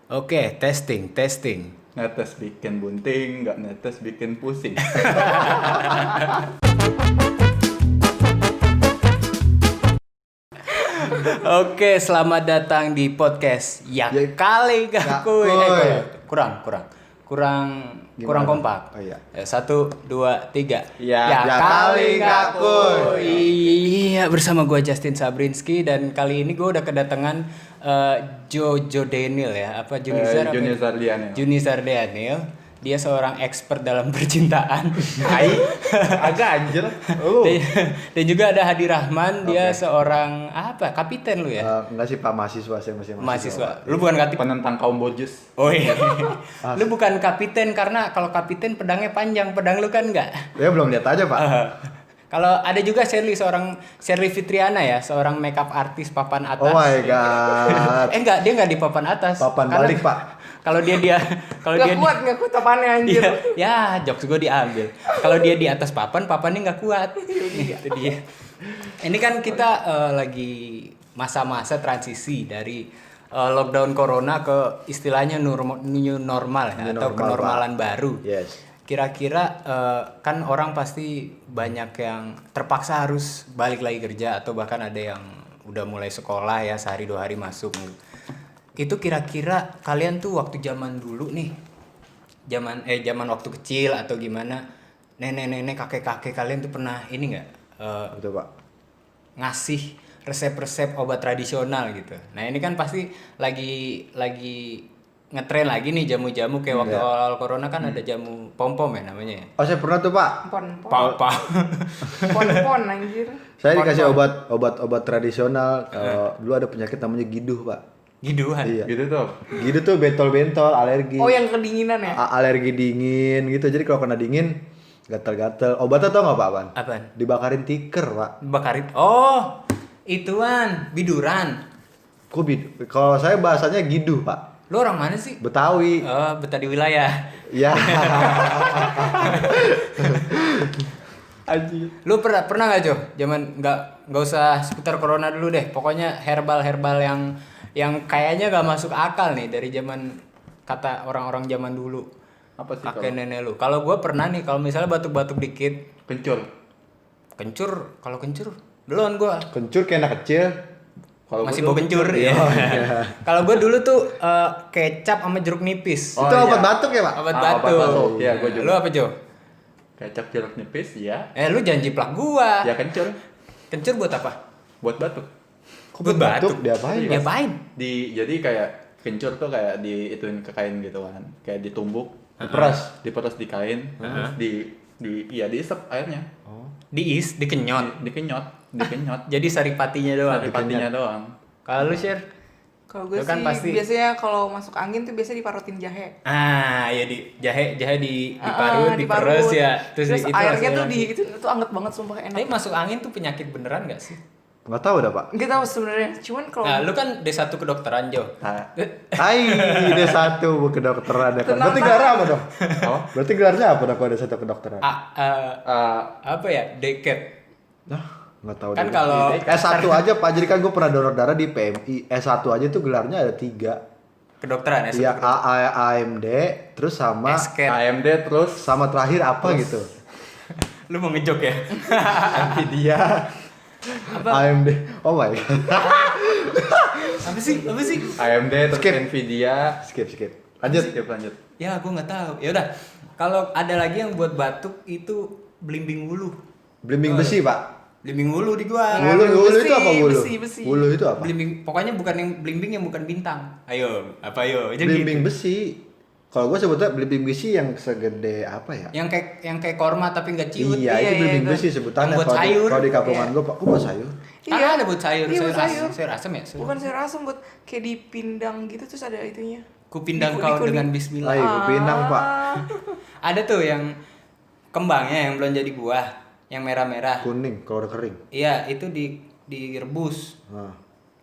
Oke, testing. Ngetes bikin bunting, nggak ngetes bikin pusing. Oke, selamat datang di podcast Ya Kali Gak Kuy. Kurang kompak. Oh iya. 1, 2, 3. Ya Kali Gak Kuy. Iya, bersama gue Justin Sabrinski dan kali ini gue udah kedatangan Jojo Daniel ya, apa Junizar? Junizar Daniel. Junizar Daniel. Dia seorang expert dalam percintaan. Agak anjir. Dan juga ada Hadi Rahman, dia seorang apa? Kapiten lu ya? Enggak sih Pak, mahasiswa saya masih Mahasiswa. Lu bukan kapiten. Penentang kaum bojus. Oh iya. Lu bukan kapiten karena kalau kapiten pedangnya panjang, pedang lu kan enggak. Ya belum lihat aja Pak. Kalau ada juga Shirley Fitriana ya, seorang makeup artis papan atas. Oh my god. Dia enggak di papan atas. Papan Karena balik Pak. Kalau dia kalau Gak dia kuat papannya anjir. ya jokes gue diambil. Kalau dia di atas papannya nggak kuat. Itu dia. Ini kan kita lagi masa-masa transisi dari lockdown corona ke istilahnya new normal ya, atau kenormalan baru. Yes. Kira-kira kan orang pasti banyak yang terpaksa harus balik lagi kerja atau bahkan ada yang udah mulai sekolah ya, sehari 2 hari masuk. Itu kira-kira kalian tuh waktu zaman dulu nih, zaman waktu kecil atau gimana, nenek-nenek kakek-kakek kalian tuh pernah ini nggak Betul Pak. ngasih resep-resep obat tradisional gitu. Nah ini kan pasti lagi ngetren lagi nih jamu-jamu kayak waktu awal corona kan ada jamu pom-pom ya namanya ya. Oh saya pernah tuh Pak. Pon anjir. Saya dikasih obat tradisional. Dulu ada penyakit namanya giduh Pak. Giduhan. Iya. Gitu tuh. Giduh tuh bentol-bentol, alergi. Oh yang kedinginan ya? Alergi dingin gitu. Jadi kalau kena dingin gatal-gatal. Obatnya tau nggak Pak Pan? Apaan? Dibakarin tiker Pak. Bakarit. Oh, ituan biduran. Kalau saya bahasanya giduh Pak. Lu orang mana sih? Betawi. Oh, betah di wilayah. Ya. Anjir. Lu pernah nggak Jo? Zaman nggak usah seputar corona dulu deh. Pokoknya herbal yang kayaknya nggak masuk akal nih dari zaman kata orang-orang zaman dulu. Apa sih Kakek nenek lu. Kalau gue pernah nih, kalau misalnya batuk-batuk dikit, kencur? kalau kencur belum gue. Kencur kayak anak kecil. Kalau Masih bau kencur ya. Kalau gue dulu tuh kecap sama jeruk nipis. Oh, itu obat batuk ya Pak? Obat obat batuk. batuk. Iya, gua juga. Lu apa Jo? Kecap jeruk nipis, ya. Lu janji plak gua. Ya kencur. Kencur buat apa? Buat batuk. Kok buat batuk? Diapain? Diapain? Jadi kayak kencur tuh kayak ituin ke kain gitu kan. Kayak ditumbuk, diperas di kain, terus diisep airnya. Dikenyot. Dikenyot. Jadi saripatinya doang. Saripatinya doang. Kalau lu share? Kalau gue Lu kan sih pasti- biasanya kalau masuk angin tuh biasa diparutin jahe. Ya di jahe diparut, diperes ya. Terus itu airnya langsung tuh itu anget banget sumpah enak. Tapi masuk angin tuh penyakit beneran gak sih? Nggak tahu dah Pak. Enggak tahu sebenarnya. Cuman kalau Nah, lu kan D1 kedokteran Jo. Nah, Hai, D1 kedokteran ya kan. Tenang, Berarti gelarnya apa dong? apa? Berarti gelarnya apa dong kalau D1 kedokteran? Apa ya? Deket. Nah, nggak tahu. Kan deh. kalau S1 aja Pak, jadi kan gue pernah donor darah di PMI. S1 aja tuh gelarnya ada 3. kedokteran Iya, AMD, terus sama Esket. AMD terus sama terakhir apa gitu. Lu mau ngejok ya? Nvidia. AMD. Oh my god. Apa sih? AMD terus Skip. Nvidia. Skip. Lanjut. Lanjut. Ya, gua nggak tahu. Ya udah. Kalau ada lagi yang buat batuk itu belimbing wulu. Blimbing besi, Pak. Belimbing wulu di gua. Wulu itu apa wulu? besi. Wulu itu apa? Belimbing, pokoknya bukan yang belimbing yang bukan bintang. Ayo, apa ayo? Jadi Blimbing gitu. besi. Kalau gue sebutnya blimbing besi yang segede apa ya? Yang kayak korma tapi nggak ciut. Iya, itu blimbing itu. besi sebutannya. Yang buat Kalau di- sayur. Kalau di kampungan Iya. gue, Pak, kok buat sayur? Iya. Ada buat sayur, Iya, buat sayur. sayur asam ya? Bukan sayur asam buat kayak dipindang gitu terus ada itunya. Kupindang Di- kau di- dengan bismillah. Ayo, gue pinang, Pak. Ada tuh yang kembangnya yang belum jadi buah, yang merah-merah. Kuning kalau udah kering. Iya, itu direbus. Nah,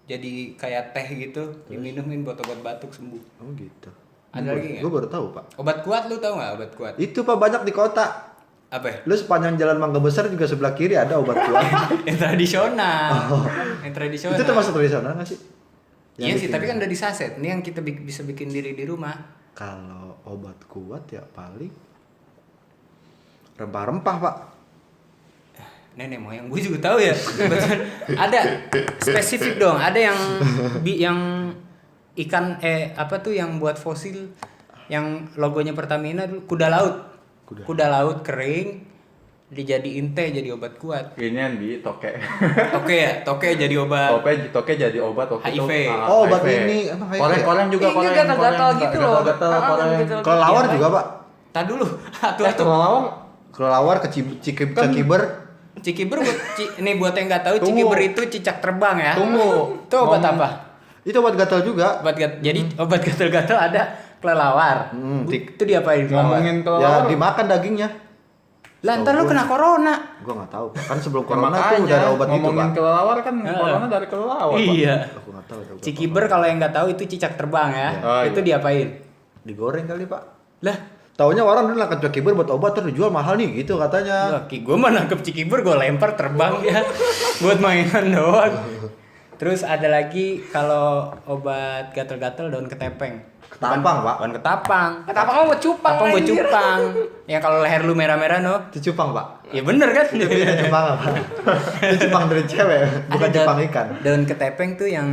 Jadi kayak teh gitu, diminumin buat obat batuk sembuh. oh gitu. Ada lagi nggak? Gue baru tahu, Pak. Obat kuat lu tahu nggak obat kuat? Itu Pak banyak di kota. Apa ya? Lu sepanjang jalan Mangga Besar juga sebelah kiri ada obat kuat. Yang tradisional. Yang tradisional. Itu termasuk tradisional nggak sih? Iya Yang sih, tapi bikin- kan udah di saset. Ini yang kita bisa bikin diri di rumah. Kalau obat kuat ya paling rempah-rempah, Pak. Nenek moyang gue juga tahu ya. Betul. Ada spesifik dong. Ada yang ikan apa tuh yang buat fosil yang logonya Pertamina dulu kuda laut. Kuda laut kering dijadiin teh jadi obat kuat. Ini yang di toke. Toke jadi obat. Toke jadi obat waktu HIV. itu. Oh, obat ini, emang HIV? Koreng juga Iya, koreng. gatal-gatal gitu loh. Gatal Ah, koreng. gatal. Kelelawar juga, Pak. Tadi dulu. Kelelawar Kelelawar Cikiber. Cikiber buat yang nggak tahu, Tunggu. cikiber itu cicak terbang ya. tunggu. Itu obat apa? Itu obat gatal juga. Jadi obat gatal-gatal ada kelelawar. Itu diapain kelelawar? Ngomongin Ya kelelawar. dimakan dagingnya. Lah ntar lu kena corona. Gua nggak tahu. Kan sebelum Ya, corona tuh makanya, udah ada obat itu, ngomongin Pak. kelelawar kan corona dari kelelawar. Pak. Iya. Aku nggak tahu. ada obat Cikiber kalau yang nggak tahu itu cicak terbang ya. Oh, Itu iya. diapain? apa. Digoreng kali, Pak. Lah, Taunya orang dulu nangkep cikiber buat obat terus dijual mahal nih gitu katanya. gue mah nangkep cikiber gue lempar terbang ya buat mainan doang. Terus ada lagi kalau obat gatel-gatel daun ketepeng. Ketapang, Pak. Bukan ketapang. Ketapang mah buat cupang. Ketapang buat anjir. cupang. Ya kalau leher lu merah-merah no. Itu cupang, Pak. Ya bener kan? Itu beda cupang apa? Itu cupang dari cewek, bukan Ada cupang ikan. Daun ketepeng tuh yang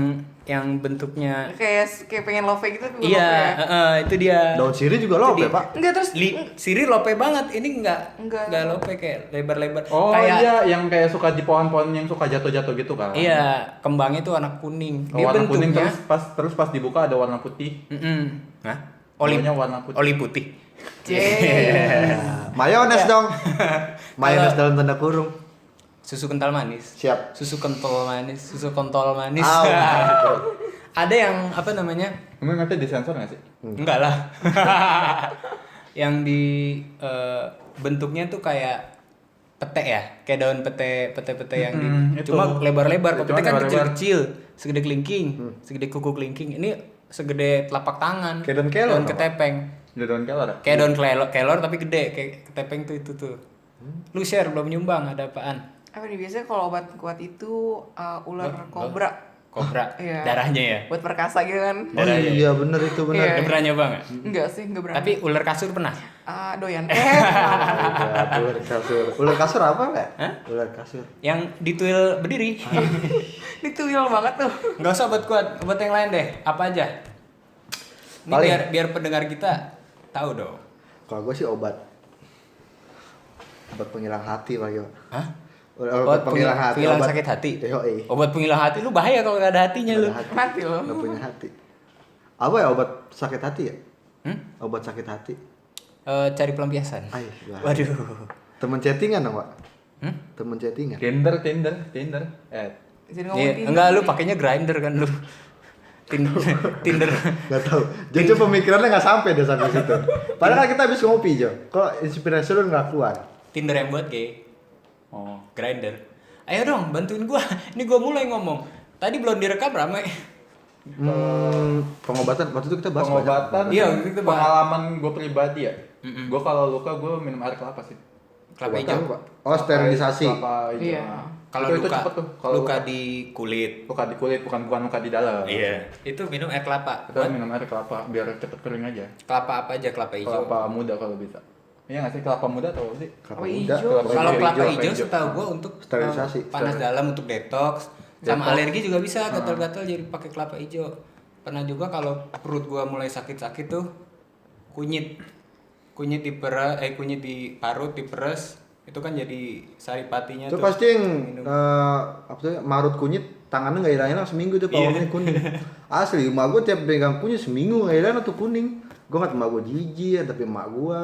bentuknya Kayak pengen love gitu tapi bukan iya, love ya. itu dia. Daun sirih juga lope, dia. Pak. Enggak terus Siri lope banget. Ini enggak Enggak. lope kayak lebar-lebar. Oh kayak, iya, yang kayak suka di pohon-pohon yang suka jatuh-jatuh gitu kan. Iya, kembangnya tuh warna kuning. Oh, Dia warna kuning bentuknya terus pas dibuka ada warna putih. Hah? Oli Bawahnya warna putih. oli putih. Mayones dong. Mayones dalam tanda kurung. Susu kental manis. Siap. Susu kontol manis, susu kontol manis. Au. Ada yang apa namanya? Emang nanti disensor nggak sih? Enggak lah. Yang di bentuknya tuh kayak pete ya, kayak daun pete yang itu. cuma lebar-lebar. Kalau Cuma pete kan lebar-lebar. kecil-kecil, segede kelingking, segede kuku kelingking. Ini segede telapak tangan. Kayak daun kelor, Daun apa? ketepeng. Udah daun kelor. Kayak daun kelor tapi gede, kayak ketepeng tuh itu tuh. Lu share belum nyumbang ada apaan? apa nih biasanya kalau obat kuat itu ular kobra Kobra. Iya. Darahnya ya. buat perkasa gitu kan. Oh iya bener itu bener. Iya. Udah pernah nyoba nggak? Enggak sih, enggak berani. Tapi ular kasur pernah? Doyan. Ya, ular kasur. Ular kasur apa enggak? Hah? Ular kasur. Yang dituil berdiri. Dituil banget tuh. Nggak usah obat kuat, obat yang lain deh. Apa aja? Ini Paling- biar pendengar kita tahu dong. Kalau gue sih obat penghilang hati Pak. Hah? Obat penghilang hati. Penghilang obat- sakit hati. Yoi. Obat penghilang hati lu bahaya kalau nggak ada hatinya lu. Nggak ada hati. Mati lo. Nggak punya hati. Apa ya obat sakit hati ya? Hmm? Obat sakit hati. Cari pelampiasan. Ay, Waduh. Temen chattingan dong, Pak? Hmm? Temen chattingan. Tinder. Jadi Iya, ngomongin enggak lu pakainya grinder kan lu. Tinder. Gak tau. Jojo pemikirannya nggak sampai deh sampai situ. Padahal kan kita habis ngopi Jo. Kok inspirasi lu nggak keluar? Tinder yang buat gay. Oh. Grinder. Ayo dong bantuin gua. Ini gua mulai ngomong. Tadi belum direkam rame. Pengobatan waktu itu kita bahas Pengobatan. Iya, itu bahas. pengalaman gue pribadi ya. Gue kalau luka gue minum air kelapa sih. Kelapa Pengobatan, hijau. Pak. Oh sterilisasi. Kelapa hijau. Iya. Kalau itu luka, cepet tuh. Kalau luka di kulit. luka di kulit bukan luka di dalam. Itu minum air kelapa. Kita minum air kelapa biar cepet kering aja. Kelapa apa aja? Kelapa hijau. Kelapa muda kalau bisa. Iya nggak sih kelapa muda atau apa sih? Kelapa Oh, muda. hijau. Kalau kelapa hijau, hijau hijau. setahu gua untuk Sterilisasi. panas dalam untuk detox. Sama Detox. alergi juga bisa gatal-gatal jadi pakai kelapa hijau. Pernah juga kalau perut gua mulai sakit-sakit tuh kunyit. Kunyit kunyit diparut, diperes. Itu kan jadi saripatinya Itu tuh. pasti yang apa tuh marut kunyit tangannya nggak hilang seminggu tuh kalau Iya. kuning. Asli, emak gue tiap pegang kunyit seminggu nggak hilang tuh kuning. Gue nggak emak gue jijik, tapi emak gue.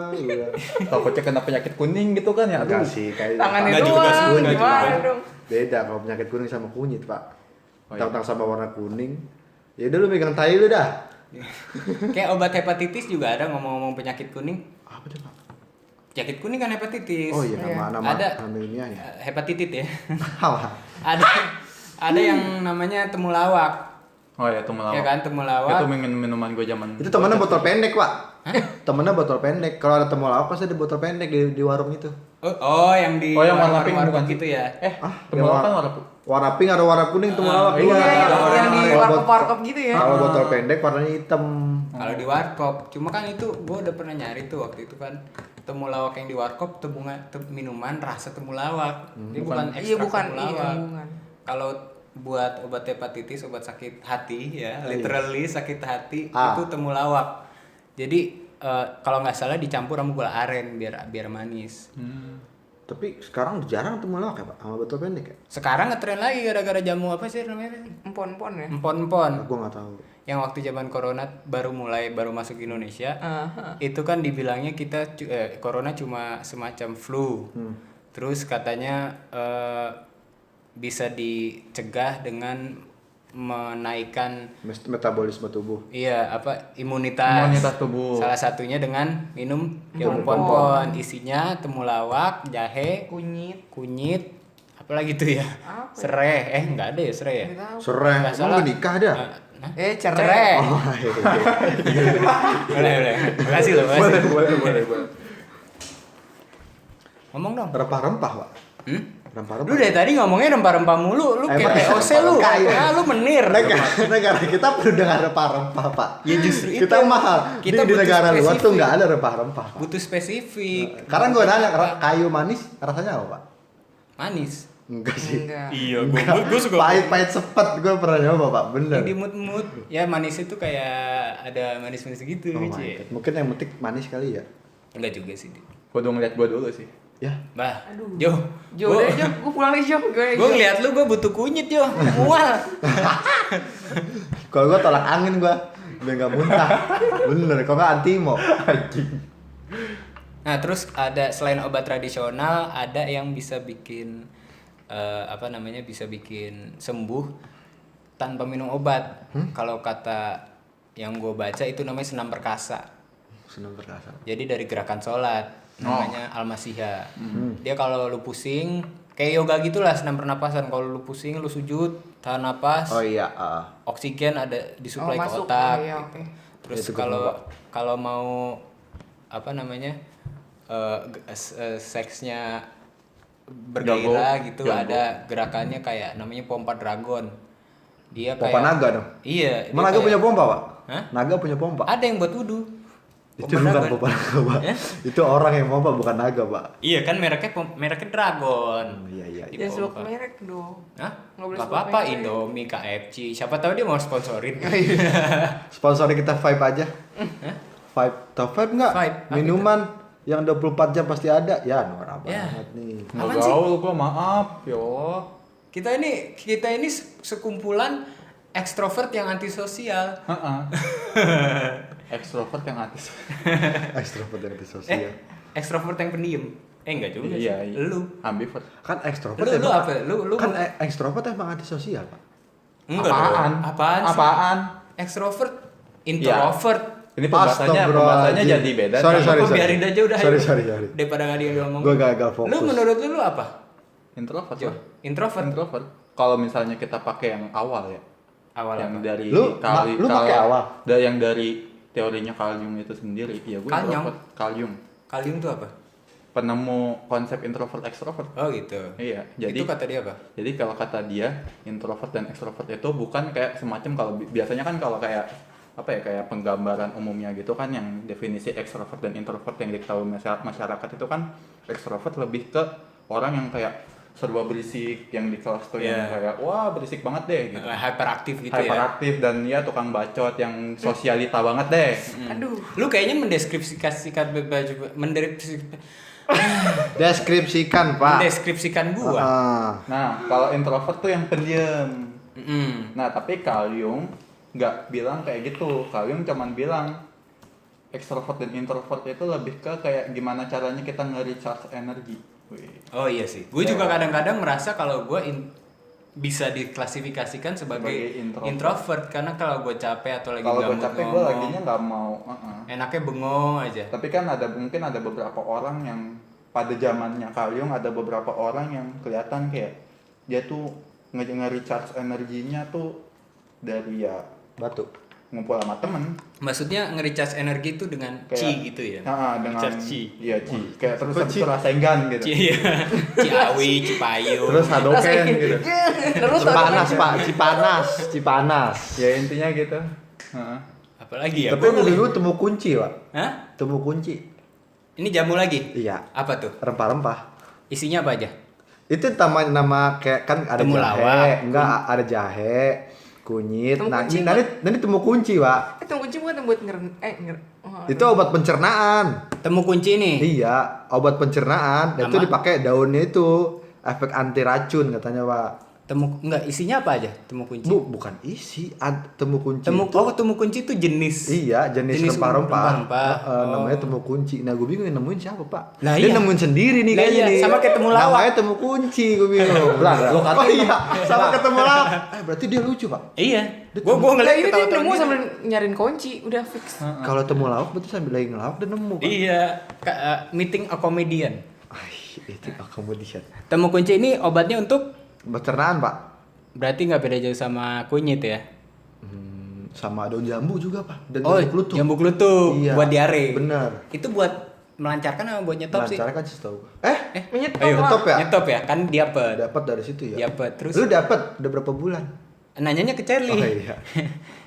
Takutnya kena penyakit kuning gitu kan ya? Enggak Aduh. sih, kayak Tangannya Enggak juga sih, doang. enggak Gimana juga. dong? beda kalau penyakit kuning sama kunyit pak. Oh, iya. Tentang sama warna kuning. Ya udah lu megang tai lu dah. Kayak obat hepatitis juga ada ngomong-ngomong penyakit kuning. Apa tuh pak? Penyakit kuning kan hepatitis. Oh iya nama Ada. nama ilmiahnya. Hepatitis ya. Apa? ada yang namanya temulawak. Oh ya, temulawak. Ya kan, temulawak. Itu minuman gue zaman. Itu temennya botol pendek, Pak. Temennya botol pendek. Kalau ada temulawak pasti ada botol pendek di warung itu. Oh, yang di yang warna pink warung-warung bukan gitu ya. Temulawak kan warna Warna pink ada warna kuning temulawak. Iya, yang di Kalau warkop-warkop gitu ya. Kalau botol pendek warnanya hitam. Kalau di warkop, cuma kan itu gue udah pernah nyari tuh waktu itu kan temulawak yang di warkop minuman rasa temulawak. Dia bukan ekstrak Iya, bukan. temulawak. Iya, bukan. Kalau buat obat hepatitis, obat sakit hati ya, literally sakit hati Ah. itu temulawak. Jadi kalau nggak salah dicampur sama gula aren biar manis. Tapi sekarang jarang temulawak ya, Pak, sama botol pendek ya? Sekarang ngetren lagi gara-gara jamu apa sih namanya? Empon-empon ya. Empon-empon. Gua nggak tahu. Yang waktu zaman corona baru masuk Indonesia. Aha. Itu kan dibilangnya corona cuma semacam flu. Terus katanya bisa dicegah dengan menaikkan Metabolisme tubuh. imunitas tubuh. Salah satunya dengan minum jamu pon-pon, isinya temulawak, jahe, kunyit, apalagi tuh ya? Apa ya? Serai. Enggak ada ya serai ya? Nggak tahu. Serai, Nggak emang salah. udah nikah ada? Cerai. Cerai. Oh, iya. Boleh. Makasih loh, makasih. boleh. Ngomong dong. Rempah-rempah, Pak. Hmm? Rempah-rempah. Lu dari tadi ngomongnya rempah-rempah mulu, lu kayak Emang TOC lu. kaya. Lu menir. Negara kita perlu dengan rempah-rempah, Pak. Ya justru itu. Kita mahal. Kita di butuh negara luar tuh spesifik. nggak ada rempah-rempah, Pak. Butuh spesifik. Sekarang gue nanya, kayu manis rasanya apa, Pak? Manis. Enggak sih. Enggak. Iya, Enggak. Pahit-pahit sepet gue pernah nyoba, Pak. Bener. Yang di mood. Ya manis itu kayak ada manis-manis gitu, Oh my Cie. God. Mungkin yang metik manis kali ya. Enggak juga sih. Di. Kudu ngeliat gue dulu sih. Ya. Bah, Aduh. Jo. Jo, deh, Jo. Gue pulang deh, Jo. Gue ngeliat lu, gue butuh kunyit, Jo. Mual. Kalau gue tolak angin gue, biar nggak muntah. Bener. Kalau nggak antimo. Nah, terus ada selain obat tradisional, ada yang bisa bikin bisa bikin sembuh tanpa minum obat. Kalau kata yang gue baca itu namanya senam perkasa. Senang berkasa. Jadi dari gerakan sholat namanya Al-Masihah. Dia kalau lu pusing kayak yoga gitulah, senam pernapasan. Kalau lu pusing lu sujud, tahan napas. Oh iya. Oksigen ada disuplai ke masuk. otak. Iya, gitu. oke. Terus Itu gua kalau mau seksnya bergairah gitu, Jago. ada gerakannya kayak namanya pompa dragon. Dia Pompa kayak naga dong. Iya. Emang dia naga kayak- punya pompa, Pak? Hah? Naga punya pompa. Ada yang buat wudhu. Itu bukan pompa naga, Pak. Ya? Itu orang yang pompa, bukan naga, Pak. Iya kan mereknya dragon. Iya. Jangan sebut merek dong. Hah? Nggak boleh Gak sebut apa-apa, merek. Indomie, KFC. Siapa tahu dia mau sponsorin. Sponsori kita Vibe aja. Vibe. Tahu Vibe nggak? Vibe. Apa Minuman yang 24 jam pasti ada. Ya, norak Ya. banget nih. Nggak Apaan sih? gaul gue, maaf. Yo. Kita ini sekumpulan ekstrovert yang antisosial. Extrovert yang artis. Ekstrovert yang antisosial. Ekstrovert yang pendiam. Enggak juga sih. Iya. Lu. Ambivert. Kan ekstrovert Lu emang- apa? Lu Kan ekstrovert emang antisosial, Pak. enggak Apaan? dong. Apaan sih? Apaan? Ekstrovert, introvert. Ini pembahasannya Astagfirullahaladzim. jadi beda. Sorry, nih. sorry. Apa, biarin aja udah. Sorry, ayo. sorry. Daripada enggak dia ngomong. Gue gagal fokus. Lu menurut lu apa? Introvert. Jo, lah. introvert. Introvert. Kalau misalnya kita pakai yang awal ya. Awal yang apa? dari Lu pakai awal? yang dari teorinya Carl Jung itu sendiri. Iya, gue Carl Jung? introvert. Carl Jung. Kalium tuh apa? Penemu konsep introvert extrovert. Oh gitu. Iya, jadi Itu kata dia apa? Jadi kalau kata dia, introvert dan extrovert itu bukan kayak semacam kalau biasanya kan kalau kayak apa ya, kayak penggambaran umumnya gitu kan, yang definisi extrovert dan introvert yang diketahui masyarakat itu kan, extrovert lebih ke orang yang kayak serba berisik, yang di kelas tuh yang Iya. kayak wah berisik banget deh gitu. Hyperaktif gitu ya. Hyperaktif dan ya tukang bacot yang sosialita banget deh. Aduh. Lu kayaknya Deskripsikan, Pak. mendeskripsikan gua. Nah, kalau introvert tuh yang pendiam. Mm. Nah, tapi Carl Jung nggak bilang kayak gitu. Carl Jung cuman bilang extrovert dan introvert itu lebih ke kayak gimana caranya kita nge-recharge energi. Wih. Oh iya sih. Gue juga kadang-kadang merasa kalau gue bisa diklasifikasikan sebagai Sebagai introvert. introvert karena kalau gue capek atau lagi Kalau gue gabut capek gue ngomong, laginya nggak mau. enaknya bengong aja. Tapi kan mungkin ada beberapa orang yang pada zamannya Carl Jung ada beberapa orang yang kelihatan kayak dia tuh nge-recharge energinya tuh dari ya Batu. ngumpul sama temen. Maksudnya nge-recharge energi itu dengan chi gitu ya. Dengan Recharge chi. iya chi. Kayak terus habis itu Rasengan gitu. Chi ya. Ciawi, Cipayung. Terus Hadoken gitu. Terus Cipanas Pak, Cipanas. Ya intinya gitu. Heeh. Apalagi ya? Tapi Gua dulu temu kunci Pak. Hah? Temu kunci. Ini jamu lagi? Iya. Apa tuh? Rempah-rempah. Isinya apa aja? Itu nama kayak kan ada Temulawak. jahe, enggak ada jahe, kunyit. Temu Nah, kunci, ini temu kunci, Pak. Temu kunci bukan buat Itu obat pencernaan. Temu kunci nih. Iya, obat pencernaan. Dan itu Sama? dipakai daunnya itu efek anti racun katanya, Pak. Enggak, isinya apa aja? Temu kunci. Bukan isi, temu kunci. Temu kunci itu jenis. Iya, jenis rempah-rempah. rempah-rempah. Namanya temu kunci. Nah, gue bingung yang nemuin siapa, Pak? Lah, Dia iya. nemuin sendiri nih Lah, kayaknya iya, nih. sama kayak temu lawak. Namanya temu kunci, gue bingung. Lo kata Oh iya, sama ketemu lawak. Berarti dia lucu, Pak. Iya. Gua ngeliat Ini dia ketawa-tawa nemu gitu. sambil nyariin kunci, udah fix. Kalau temu lawak berarti sambil lagi ngelawak dan nemu, Pak. Iya, meeting a comedian. Itu kemudian. Temu kunci ini obatnya untuk Pencernaan, Pak. berarti nggak beda jauh sama kunyit ya? Sama daun jambu juga, Pak. Dan Oh, jambu kelutuk. jambu kelutuk Iya, buat diare. bener. Itu buat melancarkan apa buat nyetop sih? Lancar kan sih tahu. Menyetop ayo, lah. Nyetop ya? Nyetop ya, kan diapet. Dapat dari situ ya. Diapet terus Lu dapat udah berapa bulan? nanyanya ke Charlie. Oh, iya.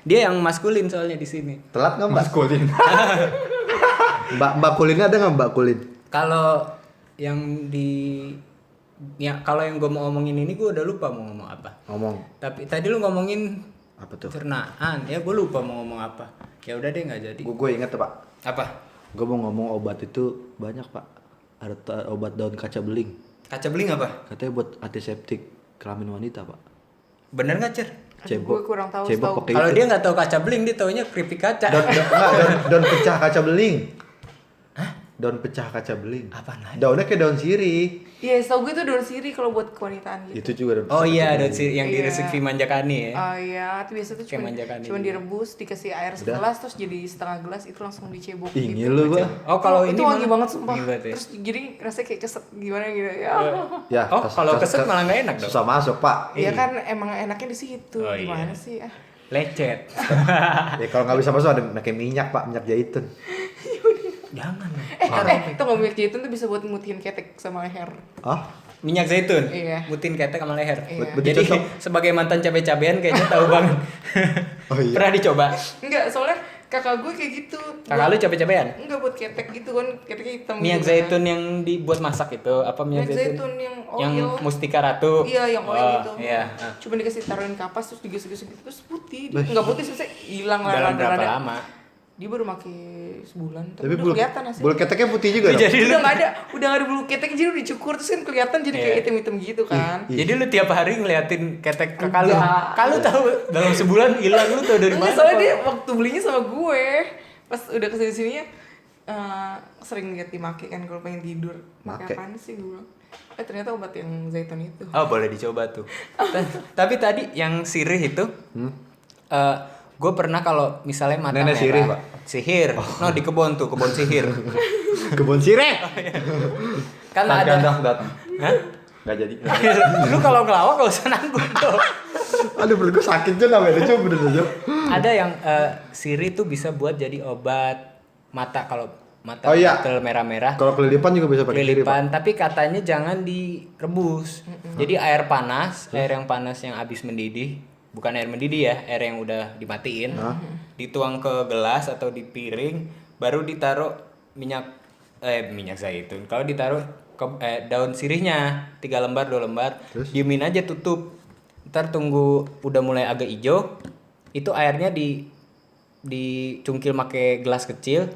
Dia yang maskulin soalnya di sini. Telat nggak, Mbak? Maskulin. Mbak Kulin ada nggak Mbak Kulin? Kalau yang kalau yang gue mau ngomongin ini gue udah lupa mau ngomong apa. Ngomong Tapi tadi lu ngomongin apa tuh? cernaan, ya gue lupa mau ngomong apa. Ya udah deh nggak jadi. Gue inget tuh, Pak. Apa? Gue mau ngomong obat itu banyak, Pak. Ada obat daun kaca beling. Kaca beling apa? Katanya buat antiseptik kelamin wanita, Pak. Bener nggak Cer? Gue kurang tahu. Cebok setahu. pakai Kalau itu. dia nggak tahu kaca beling, dia taunya keripik kaca. Daun pecah kaca beling. Hah? Daun pecah kaca beling. Apaan lagi? Daunnya kayak daun sirih. Iya, setahu gue itu daun sirih kalau buat kewanitaan gitu. Itu juga daun Oh pecah iya, kaca ada beling. yang diresik Iya. Vimanjakani ya. Oh iya, itu biasa tuh Kayak cuma manjakan ini. direbus, dikasih air segelas terus jadi setengah gelas itu langsung dicebok Ini gitu. lu, Pak. Oh kalau ini itu wangi malah- banget sumpah. wangi banget ya? Terus jadi rasanya kayak keset gimana gitu ya. Ya, Oh, kalau keset malah nggak enak dong. Susah masuk, Pak. Iya kan emang enaknya di situ. Oh, iya. Gimana sih? Ah. Lecet. Ya kalau nggak bisa masuk ada pakai minyak, Pak, minyak zaitun. Jangan. Itu nggak minyak zaitun tuh bisa buat mutihin ketek sama leher. Ah? Minyak zaitun. Iya. Mutin ketek sama leher. Iya. Jadi Cocok. sebagai mantan cabe-cabean kayaknya tahu banget. Oh iya. Pernah dicoba? Enggak, soalnya kakak gue kayak gitu. Kakak lu cabe-cabean? Enggak buat ketek gitu kan, keteknya hitam. Minyak gitu zaitun kan. yang dibuat masak itu apa minyak, Minyak zaitun yang oil. Yang Mustika Ratu. Iya, yang oil Oh, gitu. Iya. Ah. Cuma dikasih taruhin kapas terus digesek-gesek gitu terus putih. Enggak putih selesai hilang Dalam berapa darah-darahnya. lama? Dia baru pakai sebulan Tapi udah kelihatan hasilnya. bulu keteknya putih juga dong. Jadi udah nggak ada bulu ketek jadi udah dicukur terus kan kelihatan jadi kayak Iya. hitam-hitam gitu kan. Jadi lu tiap hari ngeliatin ketek kakak lu. Enggak. Kalau tahu dalam sebulan hilang lu tahu dari Enggak, mana? soalnya Pak? dia waktu belinya sama gue pas udah kesini sininya sering lihat dimake kan kalau pengen tidur. Pakai Make. apaan sih gue bilang. Ternyata obat yang zaitun itu. Oh boleh dicoba tuh. Tapi tadi yang sirih itu, gue pernah kalau misalnya mata Nenek merah, sirih, Pak? Sihir, no di kebun tuh, kebun sihir. Kebun sirih. Kan Tan ada. gandang datang. Hah? Nggak jadi. Lu kalau ngelawak gak usah nanggung tuh. Aduh, perut gue sakit juga namanya. Coba bener aja. Ada yang sirih tuh bisa buat jadi obat mata kalau mata Oh, iya. gatel merah-merah. Kalau kelilipan juga bisa pakai sirih, Pak. Kelilipan, tapi katanya jangan direbus. Jadi air panas, air yang panas yang habis mendidih, bukan air mendidih ya, air yang udah dimatiin, dituang ke gelas atau di piring, baru ditaruh minyak zaitun. Kalau ditaruh daun sirihnya 3 lembar 2 lembar, diemin aja tutup. Ntar tunggu udah mulai agak hijau, itu airnya dicungkil pakai gelas kecil.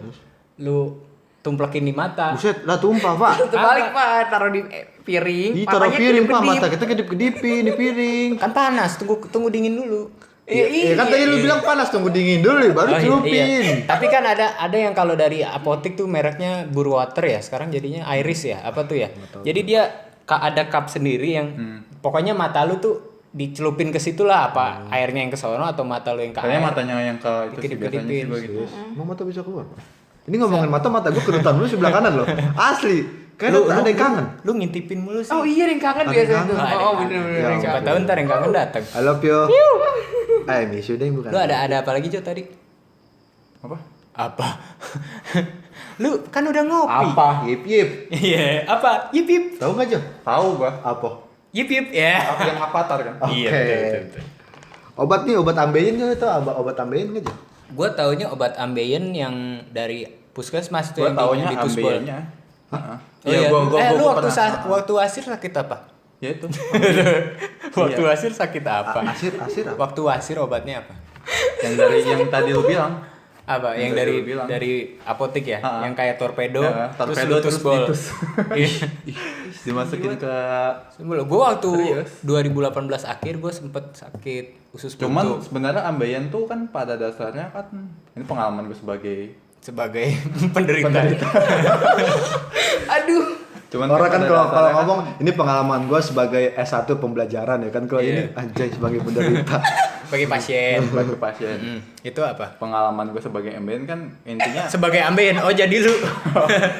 Lu tumplekin di mata. Buset, lah tumpah, Pak. Terbalik Pak, taruh di piring. Ih, taruh matanya piring, Pak. kedip-kedip. Mata kita kedip-kedipin di piring. Kan panas, tunggu dingin dulu. Iya, kan tadi lu bilang panas, tunggu dingin dulu, baru Oh, celupin. Tapi kan ada yang kalau dari apotek tuh mereknya Burwater ya, sekarang jadinya Iris ya, apa tuh ya. Jadi dia ada cup sendiri yang pokoknya mata lu tuh dicelupin ke situ lah, apa airnya yang ke sono atau mata lu yang ke Kayaknya air. matanya yang ke itu sih biasanya sih Dikedip-kedipin. begitu. Mau mata bisa keluar, Pak. Ini ngomongin mata gue kerutan dulu sebelah kanan loh. Asli. Kayaknya ada yang kangen. Lu ngintipin mulu sih. Oh iya, yang kangen Ada biasa yang itu. kangen. Ada Oh yang bener-bener. Ya, Siapa tahu ntar yang kangen datang. I love you. Miss Udeng bukan. Lu ada apa lagi Jo tadi? Apa? Apa? Lu kan udah ngopi. Apa? Yip. Iya, apa? Yip yip. Tahu nggak Jo? Tahu gua. Apa? Yip yip ya. Apa yang Avatar kan? Iya, Oke. betul. Obat nih, obat ambeien Jo itu obat ambeien nggak Jo? Gua taunya obat ambeien yang dari puskesmas itu Gua yang taunya di Tusbol. ambeien-nya. Heeh. Oh iya, gua lu waktu pernah. waktu asir sakit apa? Ya itu. Waktu asir sakit apa? Asir apa? Waktu asir obatnya apa? Yang tadi lu bilang. Apa? Yang Yang dari tadi lu bilang. dari apotek ya? Ha-ha. Yang kayak torpedo, Ya, torpedo lu terus tusbol. ditus. Iya. Dimasukin ke Gue waktu Serius? 2018 akhir gue sempet sakit usus buntu cuman sebenarnya ambeien tuh kan pada dasarnya kan ini pengalaman gue sebagai penderita. Aduh. cuman Orang kan pada kalau dasarnya kan ngomong ini pengalaman gue sebagai S1 pembelajaran ya kan, kalau Iya. ini anjay sebagai penderita. Sebagai pasien. sebagai pasien Itu apa? pengalaman gue sebagai ambeien kan intinya Sebagai ambeien. Oh jadi lu.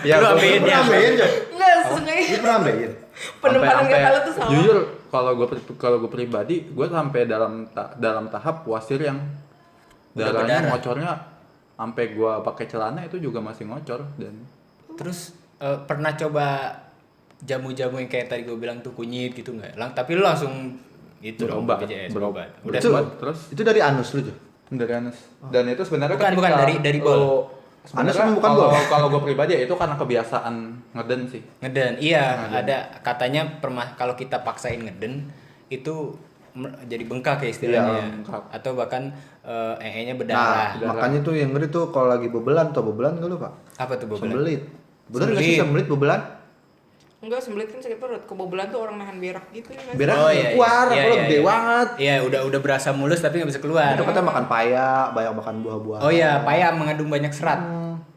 Ya, lu gua- ambeien Pernah ya. ambeien Jo? Enggak, sesungguhnya Lu pernah ambeien? penempalan sampai- kata lu tuh sama. jujur kalau gue pribadi gue sampai dalam tahap wasir yang Udah darahnya berdarah. ngocornya sampai gue pakai celana itu juga masih ngocor dan Terus pernah coba jamu-jamu yang kayak tadi gue bilang tuh kunyit gitu nggak? Tapi lu langsung itu dong berobat BPJS, berobat Udah Itu, berobat terus itu dari anus lu Jo? dari anus dan itu sebenarnya Bukan, bukan, dari bol. Anus sebenarnya bukan kalau bol. kalau gue pribadi ya itu karena kebiasaan ngeden sih. ngeden. Iya, ada katanya kalau kita paksain ngeden itu jadi bengkak ya istilahnya. Iya, bengkak. Atau bahkan nya Nah, berdarah. makanya tuh yang ngeri tuh kalau lagi bebelan nggak lu Pak? Apa tuh bebelan? Sembelit. Bener nggak sih Sembelit. sembelit bebelan? Enggak, sembelit kan sakit perut. Kebobolan tuh orang nahan berak gitu ya. nggak sih? Berak Oh, iya, keluar, iya, kalau iya, gede iya. banget. Iya, udah berasa mulus tapi nggak bisa keluar. Itu katanya makan paya, banyak makan buah-buahan. Oh iya, paya mengandung banyak serat,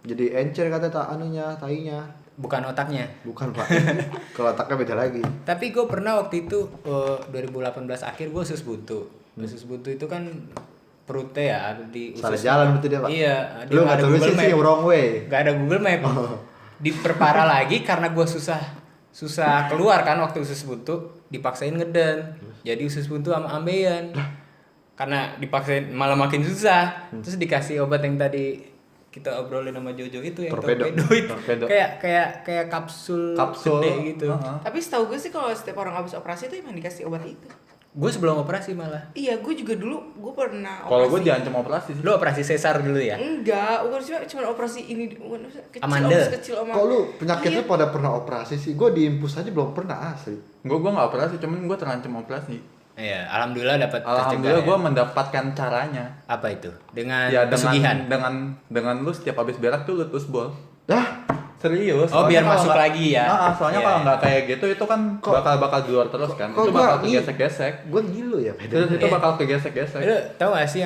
Jadi encer katanya anunya, tainya. bukan otaknya. Bukan Pak. Kalau otaknya beda lagi. Tapi gue pernah waktu itu 2018 akhir gue usus buntu. Usus buntu itu kan perutnya ya di usus. Salah jalan berarti dia Pak. Iya, dia Lu nggak nggak ada tulis Google sih Map. wrong way. Gak ada Google Map. Diperparah lagi karena gue susah keluar kan waktu usus buntu, dipaksain ngeden. Jadi usus buntu sama ambeien. Karena dipaksain malah makin susah. Terus dikasih obat yang tadi kita obrolin sama Jojo itu yang Torpedo. itu. Torpedo. Kayak kapsul Kapsul. gede gitu. Tapi setahu gue sih kalau setiap orang habis operasi tuh emang dikasih obat itu. Gue sebelum operasi malah. Iya, gue juga dulu gue pernah operasi. Kalau gue diancam operasi sih. Lu operasi sesar dulu ya? Enggak, bukan cuma operasi ini bukan kecil, Amanda. operasi kecil sama. Kok lu penyakitnya Iya. pada pernah operasi sih? Gue diimpus aja belum pernah asli. Gue nggak operasi, cuman gue terancam operasi. Iya, alhamdulillah dapat Alhamdulillah gue tercegah ya. mendapatkan caranya. Apa itu? Dengan Ya pesugihan. dengan lu setiap habis berak tuh lu tusbol. Dah, Serius. Oh, soalnya biar kalau masuk nggak- lagi ya. Soalnya Iya, kalau iya. nggak kayak gitu itu kan Kok- bakal di luar terus kan. kok Itu gua bakal nih- kegesek-gesek. gue ngilu ya beda. Terus itu Iya. bakal kegesek-gesek. Lu tahu gak sih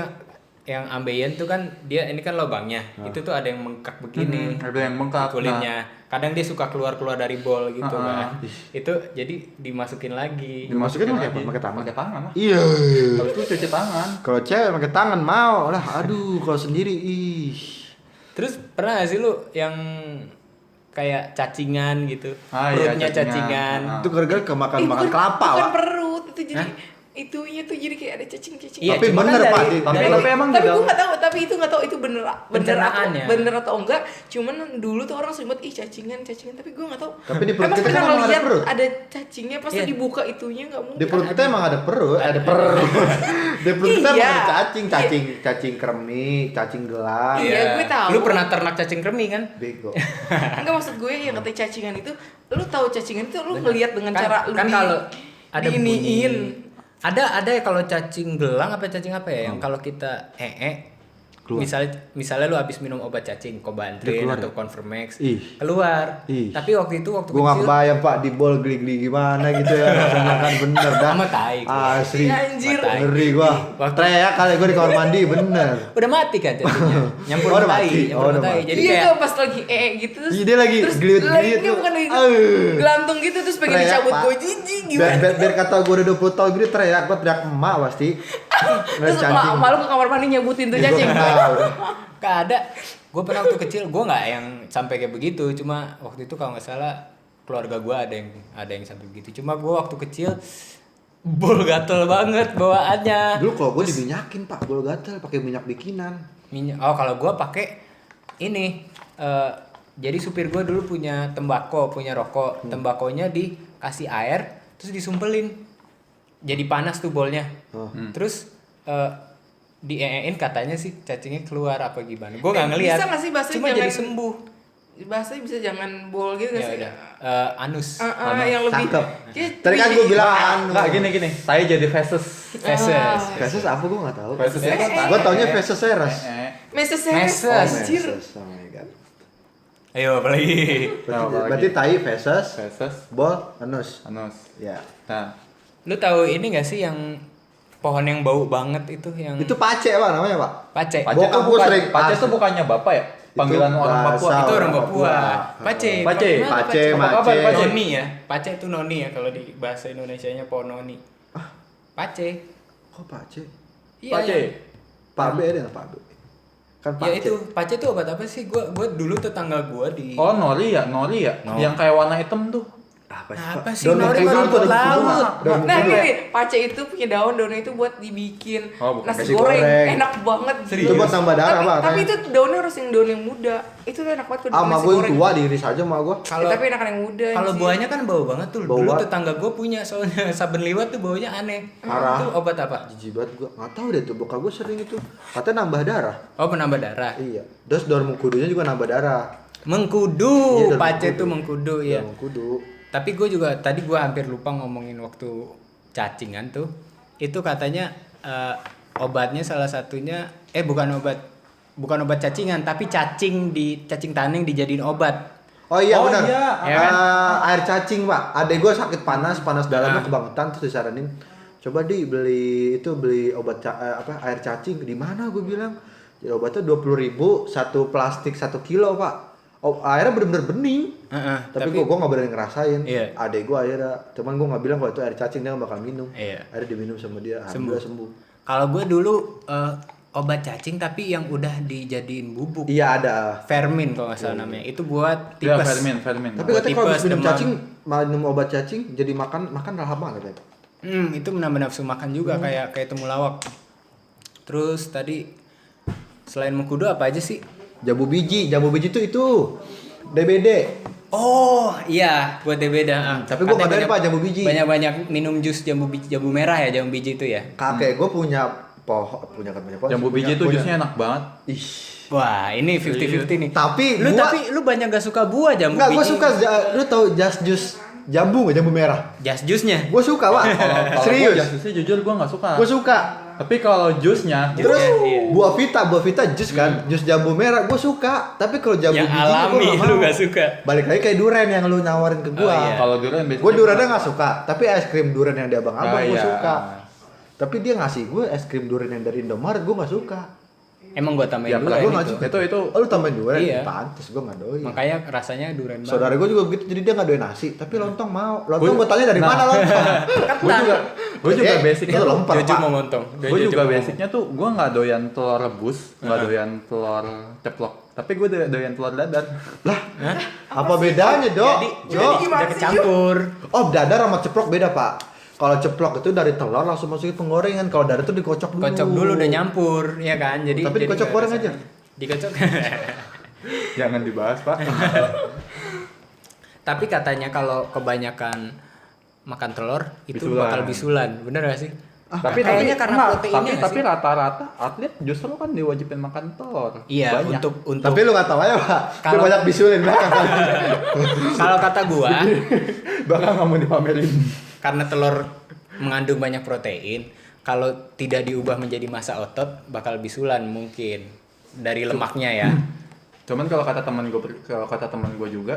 yang ambeien tuh kan dia ini kan lubangnya. Itu tuh ada yang bengkak begini. Ada yang bengkak. di kulitnya. Kadang dia suka keluar dari bol gitu Ah, kan. Itu jadi dimasukin lagi. Dimasukin pakai apa? lagi. Pakai tangan? Pakai tangan lah. Iya. Habis itu cuci tangan. Kalau cewek pakai tangan mau lah. Aduh, kalau sendiri ih. Terus pernah gak sih lu yang kayak cacingan gitu? Ah, iya, Perutnya cacingan. cacingan. Ah. Itu gara-gara kemakan makan bukan, kelapa, bukan Pak. perut itu jadi Hah? itunya tuh jadi kayak ada cacing-cacing. Iya, Tapi cuma kan bener, dari- Pak. dari- Tapi emang tapi di gue dalam- nggak tahu, tapi itu nggak tahu itu bener Pencernaannya. bener atau enggak. Cuman dulu tuh orang sering buat ih cacingan, tapi gue nggak tahu. Tapi di perut emang kita pernah kan emang ada ngeliat perut. ada cacingnya pas Iya. dibuka itunya nggak mungkin. Di perut kita emang ada perut, ada perut. Di perut kita Iya. emang ada cacing kremi, cacing gelang. Iya, gue tahu. Lu pernah ternak cacing kremi kan? Bego. Enggak, maksud gue yang katanya cacingan itu, lu tahu cacingan itu lu ngelihat dengan cara lu kan kalau ada diiniin. Ada ya kalau cacing gelang apa cacing apa ya yang kalau kita Keluar. misalnya lu habis minum obat cacing Dia Kobantrin keluar atau ya? Convermax Ih. keluar. Ih. Tapi waktu Gue nggak kecil kebayang Pak di bol geli-geli gimana gitu ya. Rasanya kan bener dah. sama tai gua. Asli. Iya, anjir. Tai. Ngeri gua. Waktu- Teriak kali gua di kamar mandi bener. Udah mati kan cacingnya. Nyampur Oh, udah sama tai, mati. nyampur Oh, sama udah tai. mati. Jadi Iya, kayak tuh pas lagi gitu terus Iya, dia lagi terus geliat-geliat lainnya tuh. bukan gitu. Gelantung gitu terus pengen Teriak, dicabut Pak. gue jijik Biar, gimana. biar kata gua udah 20 tahun gini teriak, gua teriak emak pasti. Terus malu ke kamar mandi nyebutin tuh Iya, gua cacing. kenal. gak ada. Gue pernah waktu kecil, gue nggak yang sampai kayak begitu. Cuma waktu itu kalau nggak salah keluarga gue ada yang sampai begitu. Cuma gue waktu kecil bol gatel banget bawaannya. Dulu kalau gue diminyakin pak, bol gatel pakai minyak bikinan. Oh kalau gue pakai ini jadi supir gue dulu punya rokok, tembakonya dikasih air terus disumpelin jadi panas tuh bolnya. Terus diein katanya sih cacingnya keluar apa gimana, gue nggak ngeliat. Bisa nggak sih bahasanya cuma jangan, jadi sembuh. Bahasanya bisa jangan bol gitu nggak Ya sih? udah anus. Yang lebih Cakep. kayak Tadi kan gue bilang anu. Enggak gini. Saya jadi feses. Feses. Feses apa gue nggak tahu. Feses itu Gue taunya feses seres. meses. Meses. Anjir. Feses, oh my god. Ayo apalagi. Berarti tai feses, Feses, bol anus. anus. Ya. Nah, Lu tahu ini nggak sih yang pohon yang bau banget itu yang Itu pace pak namanya pak. pace? Pace Bokap tuh gua bukan, sering Pace pas. tuh bukannya bapak ya? Panggilan orang Papua. bahasa Itu orang orang Papua. Papua. Pace. Pace. Gimana Pace, Apa mace. kabar, Pace? Noni ya. Pace itu noni ya kalau di bahasa Indonesianya pohon noni. Pace. Kok pace? Iya. Pace. iya. Pak B ada nggak pak B? Kan Ya pace. itu, pace itu obat apa sih? Gua dulu tetangga gua di Oh, nori ya? Nori. Yang kayak warna hitam tuh. Apa sih? Apa Pak? sih? Daun Nori mengkudu mah tuh, rumput daun mengkudu, laut. Pak. Daun Nah mengkudu. gini, pace itu punya daunnya itu buat dibikin Oh, bukan. nasi Nasi goreng. goreng. Enak banget. Itu buat nambah darah tapi, pak. tapi itu daunnya harus yang daun yang muda. Itu tuh enak banget kalau Ah, bikin mak nasi gue yang goreng. tua diiris aja mak gue. Kalau tapi enakan yang muda. kalau anjir. buahnya kan bau banget tuh. Bau Dulu banget. tetangga gua punya soalnya saben liwat tuh baunya aneh. Parah. Itu obat apa? Jijik banget gue. Nggak tahu deh tuh. Bokap gue sering itu. Katanya nambah darah. Oh, penambah darah. Iya. Terus daun mengkudunya juga nambah darah. Mengkudu, Iya, daun pace mengkudu. tuh mengkudu ya. Daun mengkudu. Tapi gue juga tadi gue hampir lupa ngomongin waktu cacingan tuh. Itu katanya obatnya salah satunya bukan obat cacingan, tapi cacing taning dijadiin obat. Oh iya Oh benar. iya. Ya kan? Air cacing pak. Adek gue sakit panas dalamnya kebangetan terus disaranin. Coba beli air cacing di mana gue bilang. Jadi obatnya 20.000 satu plastik 1 kilo pak. Oh, airnya bener-bener bening. Tapi gue nggak berani ngerasain. Iya. Adek gue akhirnya, cuman gue nggak bilang kalau itu air cacing dia nggak bakal minum. Iya. Akhirnya diminum sama dia, alhamdulillah sembuh. Kalau gue dulu obat cacing tapi yang udah dijadiin bubuk. Iya ada. Vermin kalau nggak salah namanya. Itu buat Iya, tipes. Fermin. Tapi katanya kalau tipes, habis minum demam. cacing, minum obat cacing, jadi makan lahap banget katanya. Itu menambah nafsu makan juga kayak temulawak. Terus tadi selain mengkudu apa aja sih? Jambu biji tuh itu DBD. Oh iya, buat DBD. Tapi gua nggak tahu, Pak, jambu biji. Banyak minum jus jambu merah ya, jambu biji itu ya. Kakek gue punya banyak pohon. Jambu biji itu jusnya enak banget. Ih. Wah, ini 50-50 nih. Tapi lu banyak gak suka buah jambu Enggak, biji. gue suka. Lu tau jus jambu nggak, jambu merah? Jas jusnya. Gue suka pak. Kalau Serius. gua jusnya jujur gue nggak suka. Gue suka. Tapi kalau jusnya, Terus Iya. buah vita jus kan, jus jambu merah gue suka. Tapi kalau jambu Yang biji alami lu gak suka. Balik lagi kayak durian yang lu nawarin ke gue. Oh, iya. kalau durian biasanya Gue duriannya nggak suka, tapi es krim durian yang di abang-abang Ah, gue iya. suka. Tapi dia ngasih gue es krim durian yang dari Indomaret gue nggak suka. Emang gua tambahin Ya, dulu gue ya nggak gitu. suka. Itu Oh lu tambahin durian? Iya. Pantes gue nggak doyan. Makanya rasanya durian banget. Saudara gue juga gitu, jadi dia nggak doyan nasi, tapi lontong mau. Lontong gue tanya dari mana lontong? gue juga Eh, basicnya itu tuh lempar, Jojo Pak. mau ngontong. gue juga basicnya tuh gue nggak doyan telur rebus, nggak doyan telur ceplok, tapi gue doyan telur dadar. Lah, apa bedanya dok? Jadi Dok? udah kecampur. Oh dadar sama ceplok beda pak. Kalau ceplok itu dari telur langsung masukin penggorengan. Kalau dadar itu dikocok dulu. Kocok dulu udah nyampur, ya kan? Jadi Tapi dikocok nggak goreng kesana. aja. Dikocok. Jangan dibahas pak. Tapi katanya kalau kebanyakan makan telur itu Bisulan. bakal bisulan. Bener gak sih? tapi Kayaknya karena enggak, proteinnya tapi nggak tapi sih? rata-rata atlet justru kan diwajibin makan telur. Iya, Banyak. untuk Tapi lu nggak tahu aja pak. Dia Kalau- banyak bisulin belakang. kalau kata gua Bahkan nggak mau dipamerin. karena telur mengandung banyak protein, kalau tidak diubah menjadi massa otot bakal bisulan mungkin dari lemaknya ya. Cuman kalau kata teman gue juga,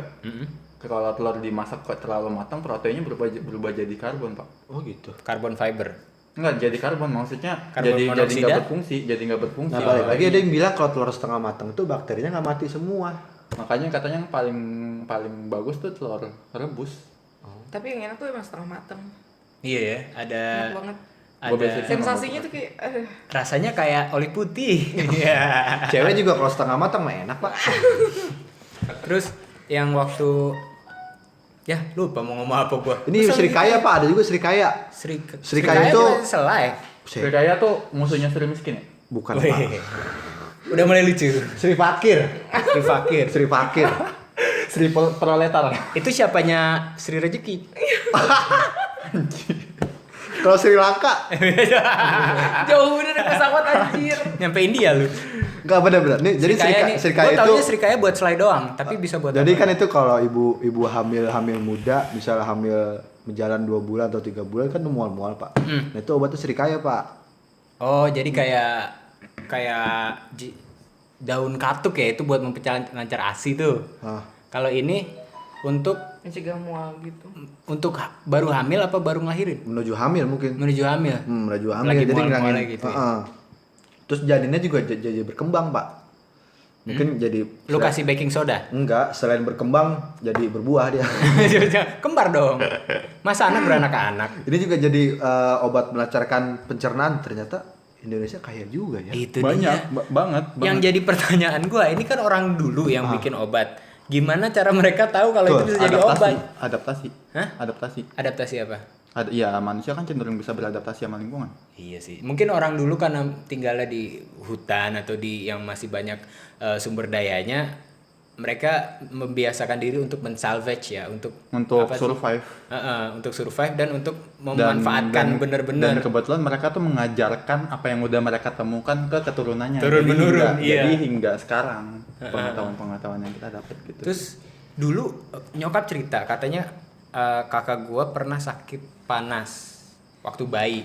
kalau telur dimasak terlalu matang, proteinnya berubah jadi karbon pak. Oh gitu. Karbon fiber. Enggak jadi karbon, maksudnya Karbon jadi monoksida? jadi nggak berfungsi. Nah balik lagi ada yang bilang kalau telur setengah matang itu bakterinya nggak mati semua. Makanya katanya yang paling bagus tuh telur rebus. Tapi yang enak tuh emang setengah mateng. Iya ya, ada Enak banget. Gua basic. Sensasinya tuh kayak rasanya kayak oli putih. Iya. Cewek juga kalau setengah matang mah enak pak. Terus yang waktu Ya, lupa mau ngomong apa gua. Ini Srikaya Pak, ada juga Srikaya. Srikaya itu selai. Sri Kaya tuh musuhnya Sri Miskin ya? Bukan Wih. Pak. Udah mulai lucu. Sri Fakir. Sri Fakir. Sri Fakir. Sri Proletar. Itu siapanya Sri Rezeki? Kalau Sri Lanka Jauh bener dari pesawat anjir. Nyampe India lu. enggak benar-benar. Nih, jadi Srikaya Gue itu taunya Srikaya buat selai doang, tapi bisa buat jadi apa? kan itu kalau ibu hamil muda, misalnya hamil menjalan 2 bulan atau 3 bulan kan mual-mual Pak. Nah itu obatnya Srikaya Pak. Oh, jadi kayak daun katuk ya, itu buat memperlancar lancar ASI tuh. Hah. Kalau ini untuk Mencegah mual gitu. baru hamil apa baru ngelahirin? Menuju hamil mungkin. Menuju hamil. Menuju hamil Lagi jadi mual-mualnya ngilangin gitu ya? Terus janinnya juga jadi berkembang Pak. Mungkin jadi Lu kasih baking soda. enggak, selain berkembang jadi berbuah dia. Kembar dong. Masa anak beranak-anak? Ini juga jadi obat melancarkan pencernaan. Ternyata Indonesia kaya juga ya. Itu Banyak dia. banget. Yang jadi pertanyaan gua, ini kan orang dulu yang bikin obat. Gimana cara mereka tahu kalau itu bisa jadi obat? Adaptasi. Hah? Adaptasi. Adaptasi apa? Ya manusia kan cenderung bisa beradaptasi sama lingkungan. Iya sih. Mungkin orang dulu karena tinggalnya di hutan atau di yang masih banyak sumber dayanya, mereka membiasakan diri untuk mensalvage ya, untuk apa sih? survive. Untuk survive dan untuk memanfaatkan benar-benar. Dan kebetulan mereka tuh mengajarkan apa yang udah mereka temukan ke keturunannya. Turun-menurun, iya. Jadi hingga sekarang pengetahuan-pengetahuan yang kita dapat gitu. Terus dulu nyokap cerita katanya kakak gua pernah sakit panas waktu bayi.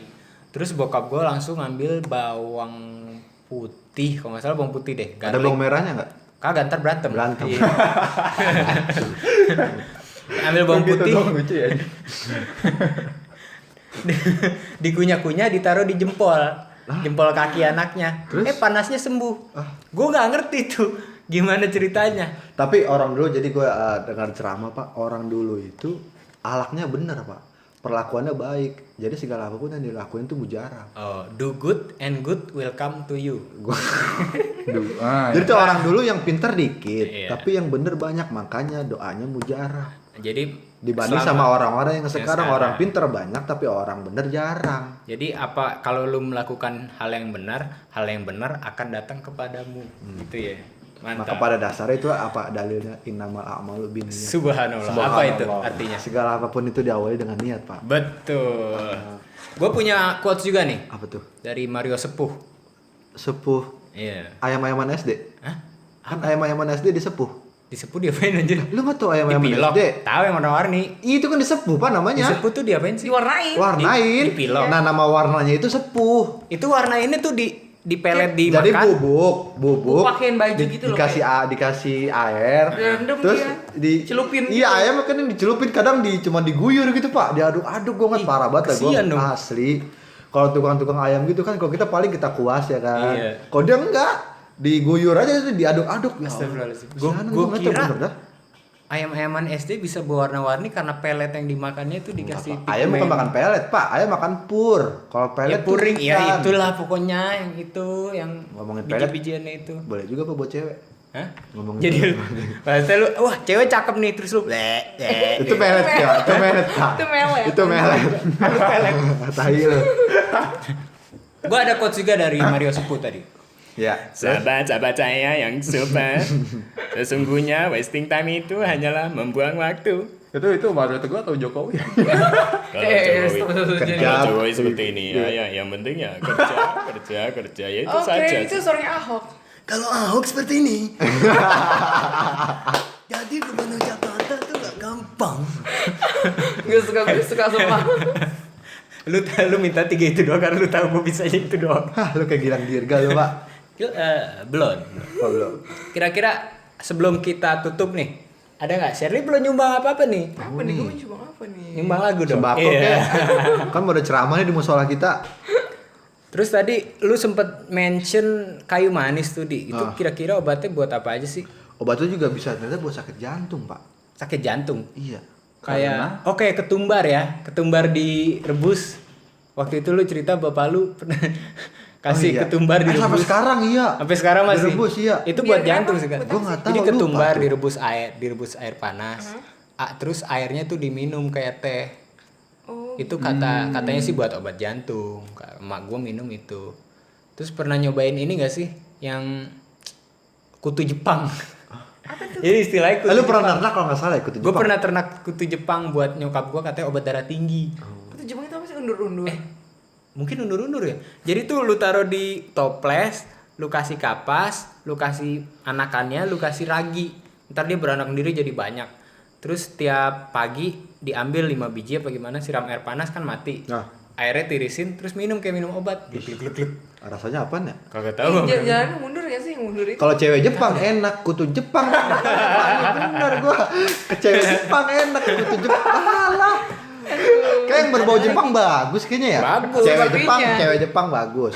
Terus bokap gua langsung ngambil bawang putih, kalau nggak salah bawang putih deh. Ada bawang merahnya enggak? Kagak, ntar berantem. Berantem. Iya. Ambil bawang Gitu putih, dong, lucu ya. dikunyah-kunyah, ditaruh di jempol, jempol kaki anaknya. Terus? Panasnya sembuh. Gue nggak ngerti tuh gimana ceritanya. Tapi orang dulu, jadi gue dengar ceramah Pak, orang dulu itu alaknya bener Pak, perlakuannya baik, jadi segala apapun yang dilakuin tuh mujarab. Oh, do good and good will come to you. Jadi tuh orang dulu yang pinter dikit, Iya. tapi yang bener banyak, makanya doanya mujarab. Jadi Dibanding selama- sama orang-orang yang sekarang sekarang. orang pinter banyak tapi orang bener jarang. Jadi apa kalau lu melakukan hal yang benar akan datang kepadamu. Gitu ya. Maka Mantap. pada dasarnya itu apa dalilnya, innamal a'malu binniyat. Subhanallah. Apa itu artinya? Segala apapun itu diawali dengan niat Pak. Betul. Gue punya quotes juga nih Apa tuh? dari Mario Sepuh. Sepuh Iya. ayam-ayaman SD. Hah? Kan ayam-ayaman SD disepuh. Disepuh diapain anjir? Lu nggak tahu ayam-ayaman Dipilok. SD? Tahu yang warna-warni. Itu kan disepuh Pak namanya. Disepuh tuh diapain sih? Diwarnain. Warnain. Dipilok. Nah, nama warnanya itu sepuh. Itu warna ini tuh dipelet di Jadi makan. bubuk Pakein baju gitu loh, dikasih air, Direndam terus dia. Celupin iya gitu. ayam kan yang dicelupin, kadang cuma diguyur gitu Pak, diaduk-aduk. Gue kan parah banget gue kesian dong. asli. Kalau tukang-tukang ayam gitu kan, kalau kita paling kita kuas ya kan, Iya. kalau dia enggak diguyur aja itu diaduk-aduk. Ya Allah. Astagfirullahaladzim. Kesianan, Gua nggak tahu kira bener dah. ayam-ayaman SD bisa berwarna-warni karena pelet yang dimakannya itu dikasih Ayam bukan pigmen. makan pelet Pak, ayam makan pur. Kalau pelet Ya puring, tuh ya ikan. itulah pokoknya yang itu yang Ngomongin pelet. biji-bijiannya itu. Boleh juga Pak buat cewek. Hah? Ngomongin Jadi bahasa lu, wah cewek cakep nih terus lu Itu pelet ya, itu pelet Pak. Itu melet. Itu melet. pelet. Tai lu. Gua ada quotes juga dari Mario Sepuh tadi. Ya. Sahabat-sahabat saya yang super, sesungguhnya wasting time itu hanyalah membuang waktu. Itu Mario Teguh atau Jokowi? Kerja. Jokowi seperti ini ya, yang penting ya kerja ya itu Oke, saja. itu suaranya Ahok. Kalau Ahok seperti ini, jadi gubernur Jakarta tuh gak gampang. Gue suka semua. Lu minta 3 itu doang karena lu tahu gue bisa itu doang. Hah, lu kayak Gilang Dirga lu, Pak. Belum. Oh, belum. Kira-kira sebelum kita tutup nih, ada nggak? Shirley belum nyumbang apa-apa nih? Apa nih? Gue cuma apa nih? Nyumbang lagu dong. Sembako Iya. kayak. Kan mau ada ceramahnya di musola kita. Terus tadi lu sempet mention kayu manis tuh di. Itu kira-kira obatnya buat apa aja sih? Obatnya juga bisa ternyata buat sakit jantung, Pak. Sakit jantung. Iya. Kayak oke, ketumbar ya. Ketumbar direbus. Waktu itu lu cerita bapak lu pernah kasih iya. ketumbar Sampai direbus. sekarang iya. Sampai sekarang masih. Direbus iya. Itu Biar buat jantung apa? sih kan. Gua nggak tahu, Jadi lupa ketumbar tuh. direbus air panas. terus airnya tuh diminum kayak teh. Oh. Itu katanya sih buat obat jantung. Emak gue minum itu. Terus pernah nyobain ini gak sih yang kutu Jepang? Jadi istilahnya kutu Lu pernah Jepang. ternak kalau nggak salah ya kutu Gue Jepang? pernah ternak kutu Jepang buat nyokap gue, katanya obat darah tinggi. Itu Jepang itu apa sih, undur-undur? Mungkin undur-undur ya. Jadi tuh lu taruh di toples, lu kasih kapas, lu kasih anakannya, lu kasih ragi. Ntar dia beranak sendiri jadi banyak. Terus tiap pagi diambil 5 biji apa gimana, siram air panas kan mati. Nah. Airnya tirisin, terus minum kayak minum obat. Gluk. Rasanya apaan ya? Kagak tahu. Jalan mundur ya sih, yang mundur itu. Kalau cewek Jepang enak, kutu Jepang. Bener gua. Ke cewek Jepang enak, kutu Jepang. Alah. Kayak yang berbau Jepang bagus kayaknya ya. Bagus. Cewek Jepang bagus.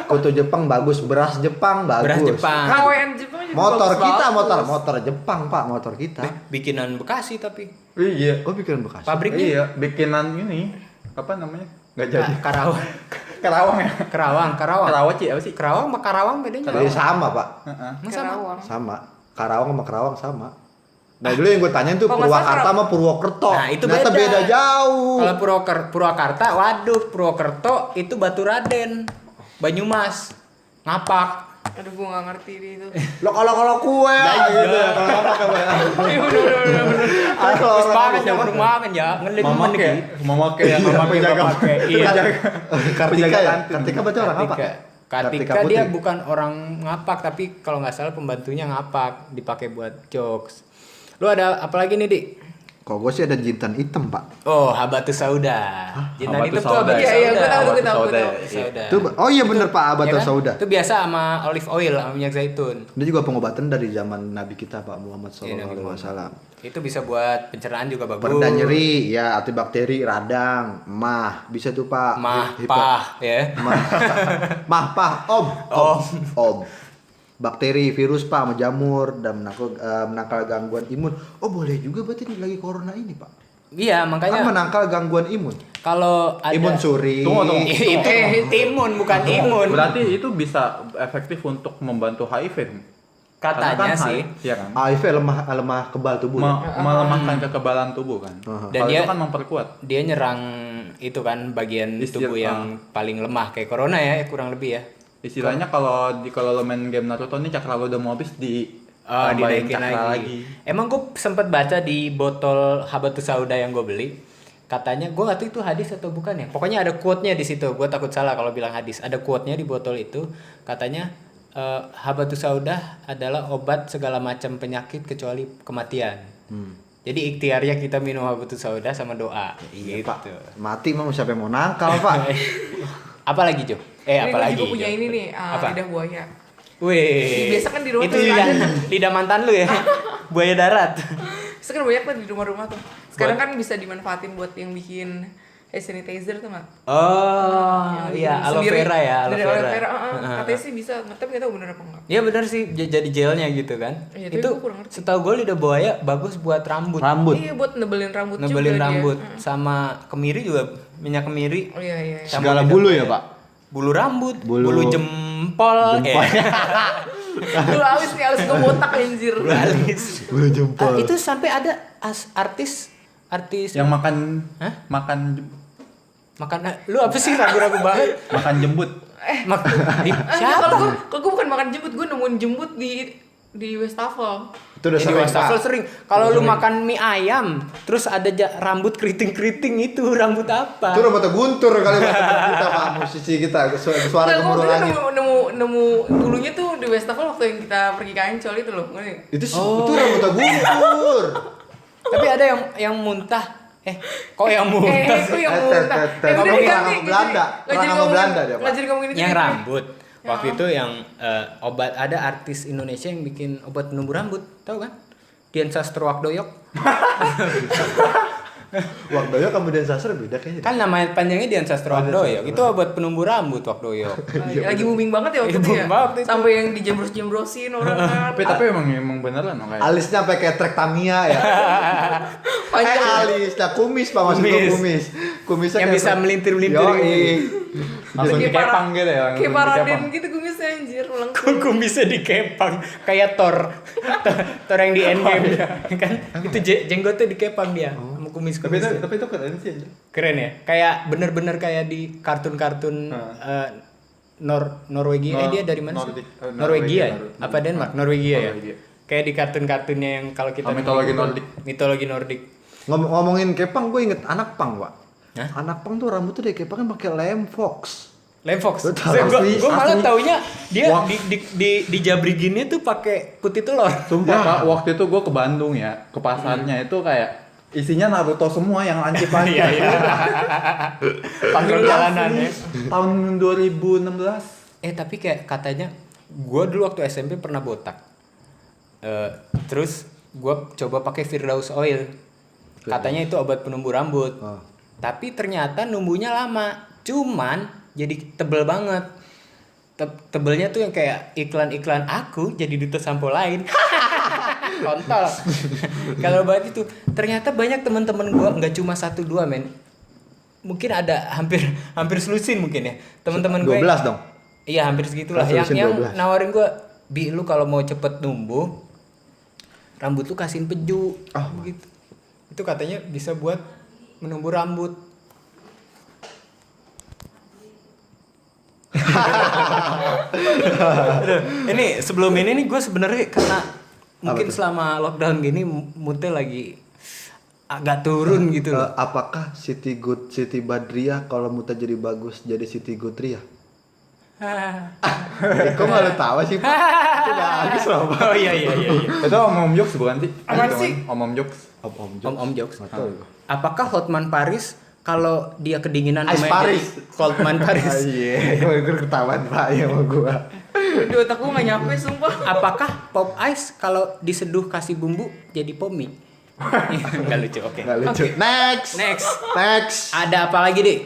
Kutu Jepang bagus, beras Jepang bagus. Beras Jepang. KWN Jepang juga Motor bagus kita, bagus. motor Jepang, Pak, motor kita. Bikinan Bekasi tapi. Iya. Oh, bikinan bekas. Pabriknya Iya, bikinan ini apa namanya? Nggak jadi. Karawang. Kerawang ya. Kerawang. Karawaci apa sih? Kerawang sama Karawang bedanya. Jadi sama, Pak. Heeh. Masa Karawang. Sama. Karawang sama Kerawang sama. Nah, dulu yang gue tanyain tuh Kalau nggak salah Purwakarta sama Purwokerto. Nah, itu Ternyata beda. beda jauh. Kalau Purwakarta, waduh, Purwokerto itu Baturaden, Banyumas, Ngapak. Aduh, gua nggak ngerti deh itu. Lo kalau kue gitu ya. Kalau apa kabar? Iya, bener. Kalau Terus orang banget habis ya, nyaman. baru makan ya, ngelit Mama temen kayak dikit. mama kayak mama penjaga. Iya. Kartika Penjaga ya? kantin. Kartika berarti orang apa? Kartika dia bukan orang ngapak, tapi kalau nggak salah pembantunya ngapak, dipakai buat jokes. Lu ada apa lagi nih, Dik? Kok gue sih ada jintan hitam, Pak. Oh, Habatus Sauda. Jintan Habatus itu tuh Sauda. Habatus Iya, Sauda. gua tahu. Habatus Sauda. Itu oh iya bener Pak, Ya Abatul kan? Sauda. Itu biasa sama olive oil, sama minyak zaitun. Ini juga pengobatan dari zaman Nabi kita Pak Muhammad Iya, Nabi SAW. Itu bisa buat pencernaan juga bagus. Pereda nyeri, ya antibakteri, radang, mah, bisa tuh Pak. Mah, Hiper- pah, ya. Mah, pah, om. Bakteri, virus Pak, sama jamur dan menangkal gangguan imun. Oh boleh juga berarti ini lagi corona ini Pak. Iya, Kan makanya menangkal gangguan imun. kalau ada Imun suri. Tunggu. itu timun bukan imun. Berarti itu bisa efektif untuk membantu HIV. Karena Katanya kan sih. Iya kan? HIV lemah kebal tubuh. ya? Melemahkan kekebalan tubuh kan. Dan Kalau dia- itu kan memperkuat. Dia nyerang itu kan bagian tubuh yang paling lemah kayak corona ya, kurang lebih ya. Istilahnya kalau lo main game Naruto nih cakra lo udah mau habis tambahin Dinaikin cakra lagi. Emang gue sempet baca di botol Habatus Sauda yang gue beli, katanya gue nggak tahu itu hadis atau bukan ya. Pokoknya ada quote-nya di situ. Gue takut salah kalau bilang hadis. Ada quote-nya di botol itu, katanya Habatus Sauda adalah obat segala macam penyakit kecuali kematian. Jadi ikhtiarnya kita minum Habatus Sauda sama doa. Iya gitu. Pak. Mati mau siapa yang mau nangkal Pak? Apalagi Jo? Ini Apalagi gue juga punya Jo? ini nih, Apa? lidah buaya. Wih. Biasa kan di rumah itu tuh lidah mantan lu ya. Buaya darat. Terus kan banyak tuh di rumah-rumah tuh. Sekarang kan bisa dimanfaatin buat yang bikin hand sanitizer tuh nggak? Oh, Yang iya, bikin aloe sendiri. vera ya, aloe Dari vera. Katanya sih bisa, tapi nggak tahu bener apa enggak. Iya benar sih, jadi gelnya gitu kan. Iya, tapi Itu gua kurang ngerti. setahu gue lidah buaya bagus buat rambut. Iya, buat nebelin rambut Nebelin juga rambut. dia. Sama kemiri juga, minyak kemiri. Oh iya. Sama Segala lidah bulu buaya. ya Pak? Bulu rambut, Bulu- bulu jempol. Lu alis nih, alis gue botak anjir. Bulu alis. Bulu jempol. Itu sampai ada artis Yang makan Hah? makan makan lu apa sih ragu-ragu banget? makan jembut. Siapa? Kalau gue bukan makan jembut, gue nemuin jembut di Westafel. Itu udah Di sering wastafel Pak. sering. Kalau lu makan mie ayam, terus ada rambut keriting-keriting itu rambut apa? Itu rambutnya guntur kali kita Pak, musisi kita, suara Nah, gemuruh gue langit. nemu dulunya tuh di Westafel waktu yang kita pergi ke Ancol itu loh. Itu rambutnya guntur. Tapi ada yang muntah. Kok yang muntah? Itu yang muntah. Ngomongin orang Belanda. Orang Belanda dia, Pak. Nggak jadi ngomongin itu. Yang jadi- rambut. Waktu itu yang obat, ada artis Indonesia yang bikin obat penumbuh rambut, tahu kan? Dian Sastrowardoyo. Wakdoyo kamu dan Sastra beda kayaknya. Kan namanya panjangnya Dian Sastrowardoyo. Itu obat penumbuh rambut Wardoyo. Lagi booming banget ya waktu Iya, itu ya. booming banget itu. Sampai yang dijembros-jembrosin orang kan. Tapi emang beneran kayak. Alisnya sampai kayak trek Tamiya ya. Alis, nah kumis Pak maksud gua kumis. Kumisnya Yang kayak bisa trek- melintir-melintir Yoi. gitu. Langsung Kayak dikepang gitu ya. Kayak langsung Paraden dikepang. gitu kumisnya anjir. Kumisnya dikepang kayak Thor. Thor yang di Endgame kan. Itu jenggotnya dikepang dia sama kumis. Tapi itu keren sih anjir. Keren ya? Kayak bener-bener kayak di kartun-kartun Norwegia. Dia dari mana sih? Norwegia ya? Apa Denmark? Norwegia ya? Kayak di kartun-kartunnya yang kalau kita mitologi Nordik. Ngomongin kepang, gue inget anak pang, Pak. Hah? Anak pang tuh rambutnya deh kepangnya pakai lem fox. Lem Fox. Asli, Gue malah asli. taunya dia di jabriginnya tuh pakai putih telur. Sumpah Pak, waktu itu gue ke Bandung ya, ke pasarnya itu kayak isinya Naruto semua yang lancip-lancip. Iya iya. Panggung jalanan ya. Tahun 2016. Tapi kayak katanya gue dulu waktu SMP pernah botak. Terus gue coba pakai Firdaus Oil. Katanya itu obat penumbuh rambut. Tapi ternyata numbuhnya lama. Cuman jadi tebel banget. Tebelnya tuh yang kayak iklan-iklan aku jadi duta sampo lain. Kontol. Kalau obat itu ternyata banyak teman-teman gue, nggak cuma 1-2 men. Mungkin ada hampir selusin mungkin ya. Teman-teman gue 12 dong. Iya hampir segitulah. Resolution Yang 12. nawarin gue, Bi lu kalau mau cepet numbuh, rambut lu kasihin peju. Gitu. Itu katanya bisa buat menumbuh rambut. Aduh, ini sebelum ini nih gue sebenarnya karena mungkin selama lockdown gini moodnya lagi agak turun gitu loh. Apakah Siti Badriah kalau muta jadi bagus jadi Siti Gudriah? Kok nggak lu tahu sih, Pak? Itu bagus loh, Pak. Oh iya. Itu Om Jokes bukan sih? Apaan sih? Om Jokes. Om Jokes. Nggak tahu gua. Apakah Hotman Paris kalau dia kedinginan Ice lumayan Paris. jadi Coldman Paris? Iya, gue ketahuan Pak ya sama gua. Di otak gue gak nyampe sumpah. Apakah Pop Ice kalau diseduh kasih bumbu jadi Pommy? Nggak lucu, oke. Nggak lucu. Next. Ada apa lagi deh?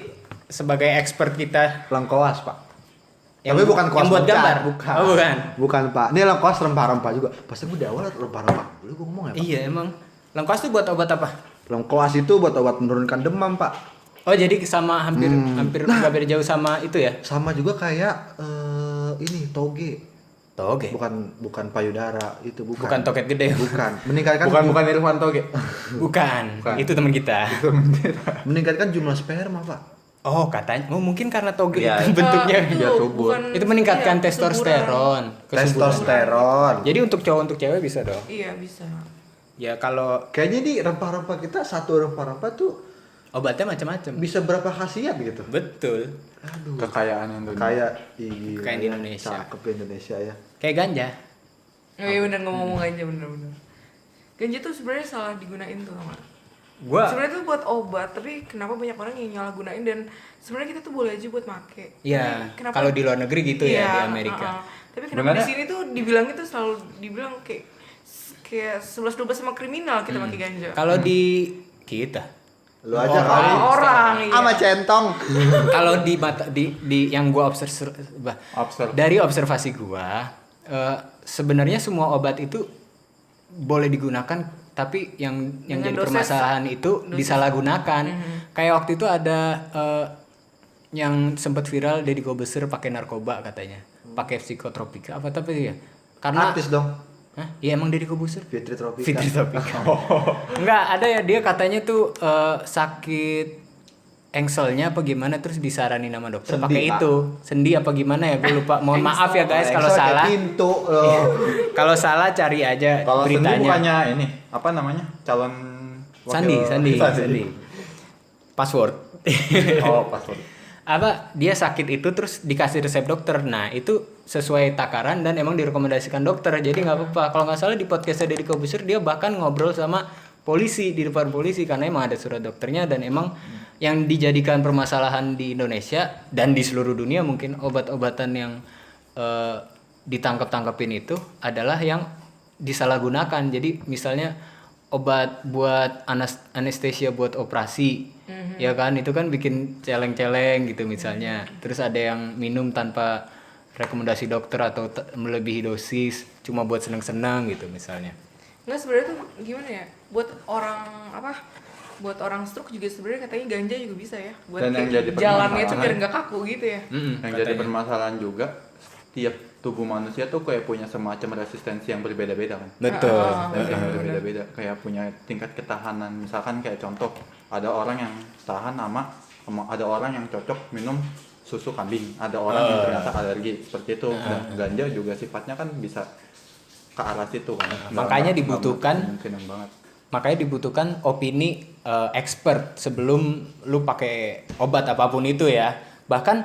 Sebagai expert kita Lengkoas, Pak. Tapi bukan koas yang buat mocat, gambar. bukan. Oh, bukan. Bukan, Pak. Ini lengkoas rempah-rempah juga. Pasti gue di awal rempah-rempah dulu gue ngomong ya, Pak. Iya emang. Lengkuas tuh buat obat apa? Lengkoas itu buat obat menurunkan demam, Pak. Oh jadi sama hampir nggak beda jauh sama itu ya? Sama juga kayak ini toge. Toge. Bukan payudara, itu bukan. Bukan toket gede. Bukan. Meningkatkan Bukan Irfan Toge. Bukan. Itu teman kita. meningkatkan jumlah sperma, Pak. Oh katanya. Oh mungkin karena toge Iya. itu bentuknya. biar subur. Itu meningkatkan testosteron. kesuburan. Testosteron. Jadi untuk cowok untuk cewek bisa dong. Iya bisa. Ya kalau Kayaknya di rempah-rempah kita satu rempah-rempah tuh obatnya macam-macam. bisa berapa khasiat gitu. Betul. Aduh. Kekayaan Indonesia. Kayak gila, Kayak di ya. Indonesia. Cakep Indonesia ya. Kayak ganja. Oh iya bener ngomong ganja bener. Ganja tuh sebenarnya salah digunain tuh sama. Gua Sebenarnya tuh buat obat, tapi kenapa banyak orang yang nyala gunain dan sebenarnya kita tuh boleh aja buat make. ya Tapi kenapa- kalau di luar negeri gitu ya Iya, di Amerika. Tapi kenapa di Sebenarnya- sini tuh dibilangnya tuh selalu dibilang kayak 11-12 sama kriminal kita pakai ganja. Kalau di kita Lu aja kali. Orang iya. Sama centong. kalau di mata di yang gua Observe. dari observasi gua sebenarnya semua obat itu boleh digunakan tapi yang Dengan jadi dosis- permasalahan itu disalahgunakan. Kayak waktu itu ada yang sempat viral Deddy Corbuzier pakai narkoba katanya, pakai psikotropika apa tapi ya? Karena Artis dong. Hah? Iya emang Deddy Corbuzier. Fitri Tropika. Fitri Tropika. Enggak, ada ya dia katanya tuh sakit engselnya apa gimana terus disaranin sama dokter Sendi, pakai Pak. itu. Sendi apa gimana ya? Gue lupa. Mohon maaf ya guys kalau Engsel kayak salah. pintu loh. Kalau salah cari aja Kalau Sendi beritanya. bukannya ini, apa namanya? Calon Sandi. Password. Oh, password. Apa dia sakit itu terus dikasih resep dokter. Nah, itu sesuai takaran dan emang direkomendasikan dokter. Jadi nggak apa-apa. Kalau nggak salah di podcastnya Deddy Corbuzier dia bahkan ngobrol sama polisi di depan polisi karena emang ada surat dokternya dan emang yang dijadikan permasalahan di Indonesia dan di seluruh dunia mungkin obat-obatan yang ditangkap-tangkapin itu adalah yang disalahgunakan. Jadi misalnya obat buat anestesia buat operasi, ya kan itu kan bikin celeng-celeng gitu misalnya. Terus ada yang minum tanpa rekomendasi dokter atau melebihi dosis cuma buat seneng-seneng gitu misalnya. Nggak sebenarnya tuh gimana ya? Buat orang apa? Buat orang stroke juga sebenarnya katanya ganja juga bisa ya. Buat Dan yang kayak jadi jalannya tuh permasalahan- biar nggak kaku gitu ya. Yang jadi permasalahan juga tiap tubuh manusia tuh kayak punya semacam resistensi yang berbeda-beda kan. Betul. Resistensi yang berbeda-beda, kayak punya tingkat ketahanan. Misalkan kayak contoh, ada orang yang tahan sama ada orang yang cocok minum susu kambing, ada orang yang ternyata alergi seperti itu. Dan ganja juga sifatnya kan bisa ke arah situ kan. Makanya dibutuhkan kemungkinan banget. Makanya dibutuhkan opini expert sebelum lu pakai obat apapun itu ya. Bahkan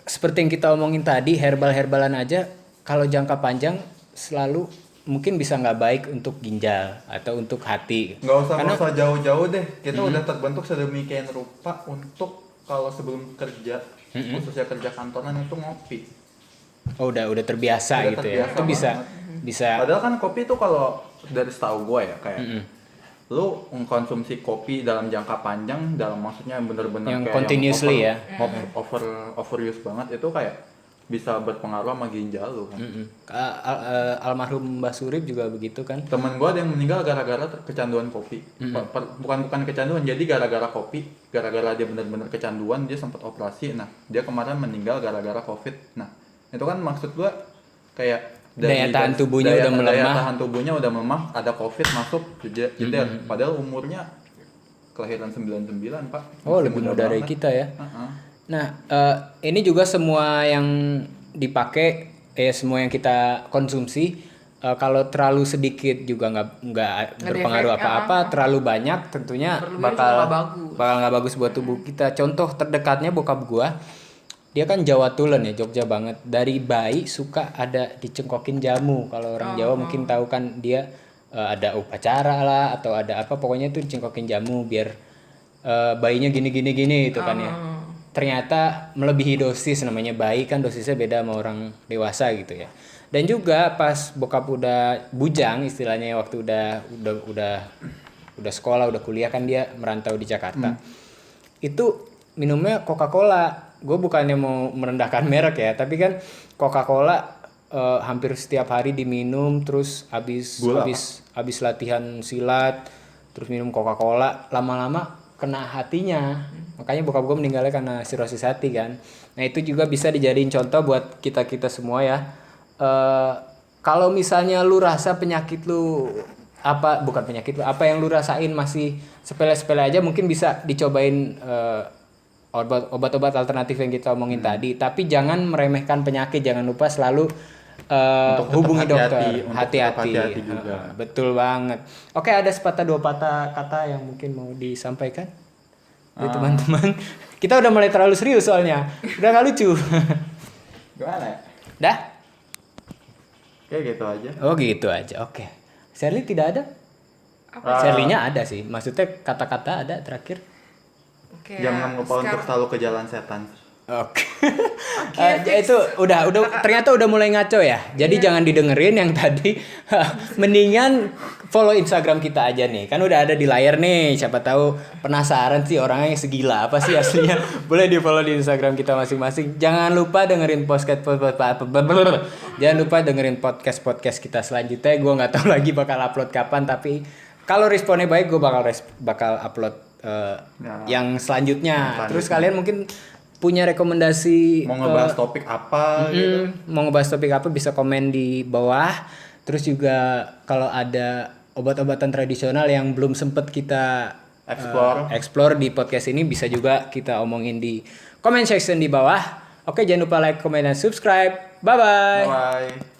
seperti yang kita omongin tadi, herbal-herbalan aja kalau jangka panjang selalu mungkin bisa nggak baik untuk ginjal atau untuk hati. Nggak usah jauh-jauh deh. Kita udah terbentuk sedemikian rupa untuk kalau sebelum kerja, khususnya kerja kantoran itu ngopi. Oh udah terbiasa Udah gitu terbiasa ya. Itu bisa banget. bisa. Padahal kan kopi itu kalau dari setahu gue ya kayak lu mengkonsumsi kopi dalam jangka panjang, dalam maksudnya bener-bener Yang kayak continuously yang overuse banget itu kayak bisa berpengaruh sama ginjal lu kan. Almarhum Mbah Surip juga begitu kan. Temen gue ada yang meninggal gara-gara kecanduan kopi. Bukan kecanduan, jadi gara-gara kopi, gara-gara dia bener-bener kecanduan, dia sempat operasi. Nah, dia kemarin meninggal gara-gara COVID. Nah, itu kan maksud gue kayak Daya tahan tubuhnya udah melemah. Daya tahan tubuhnya udah melemah, ada COVID masuk, jeder. Padahal umurnya kelahiran 99, Pak. Oh, Masih lebih muda muda dari banget. kita ya. Heeh. Nah, ini juga semua yang dipakai, semua yang kita konsumsi, kalau terlalu sedikit juga nggak berpengaruh efek, apa-apa. Terlalu banyak tentunya Berlebihan bakal juga nggak bagus. bakal nggak bagus buat tubuh kita. Contoh terdekatnya bokap gua, dia kan Jawa Tulen ya, Jogja banget. Dari bayi suka ada dicengkokin jamu. Kalau orang Jawa mungkin tahu kan dia ada upacara lah atau ada apa, pokoknya itu dicengkokin jamu biar bayinya gini itu kan ya. Ternyata melebihi dosis, namanya bayi kan dosisnya beda sama orang dewasa gitu ya. Dan juga pas bokap udah bujang istilahnya, waktu udah sekolah, udah kuliah kan, dia merantau di Jakarta. Itu minumnya Coca-Cola. Gue bukannya mau merendahkan merek ya, tapi kan Coca-Cola hampir setiap hari diminum, terus habis latihan silat terus minum Coca-Cola, lama-lama kena hatinya. Makanya bokap gue meninggalnya karena sirosis hati kan. Nah itu juga bisa dijadiin contoh buat kita semua ya. Kalau misalnya lu rasa penyakit lu apa yang lu rasain masih sepele-sepele aja, mungkin bisa dicobain obat-obat alternatif yang kita omongin tadi. Tapi jangan meremehkan penyakit, jangan lupa selalu hubungi dokter. Hati-hati juga. Betul banget. Oke, ada sepatah dua patah kata yang mungkin mau disampaikan dari teman-teman. Kita udah mulai terlalu serius soalnya, udah gak lucu. Gimana ya? Dah? Kayak gitu aja. Oh gitu aja, oke. Shirley tidak ada? Shirley-nya ada sih, maksudnya kata-kata ada terakhir. Jangan lupa untuk selalu ke jalan setan. Oke. Itu udah ternyata udah mulai ngaco ya. Jadi jangan didengerin yang tadi. Mendingan follow Instagram kita aja nih. Kan udah ada di layar nih. Siapa tahu penasaran sih orangnya segila apa sih aslinya. Boleh di-follow di Instagram kita masing-masing. Jangan lupa dengerin podcast kita selanjutnya. Gue nggak tahu lagi bakal upload kapan, tapi kalau responnya baik gue bakal upload yang selanjutnya. Terus kalian mungkin punya rekomendasi mau ngebahas topik apa gitu. Mau ngebahas topik apa bisa komen di bawah. Terus juga kalau ada obat-obatan tradisional yang belum sempet kita explore di podcast ini, bisa juga kita omongin di comment section di bawah. Oke, jangan lupa like, comment, dan subscribe. Bye-bye. Bye.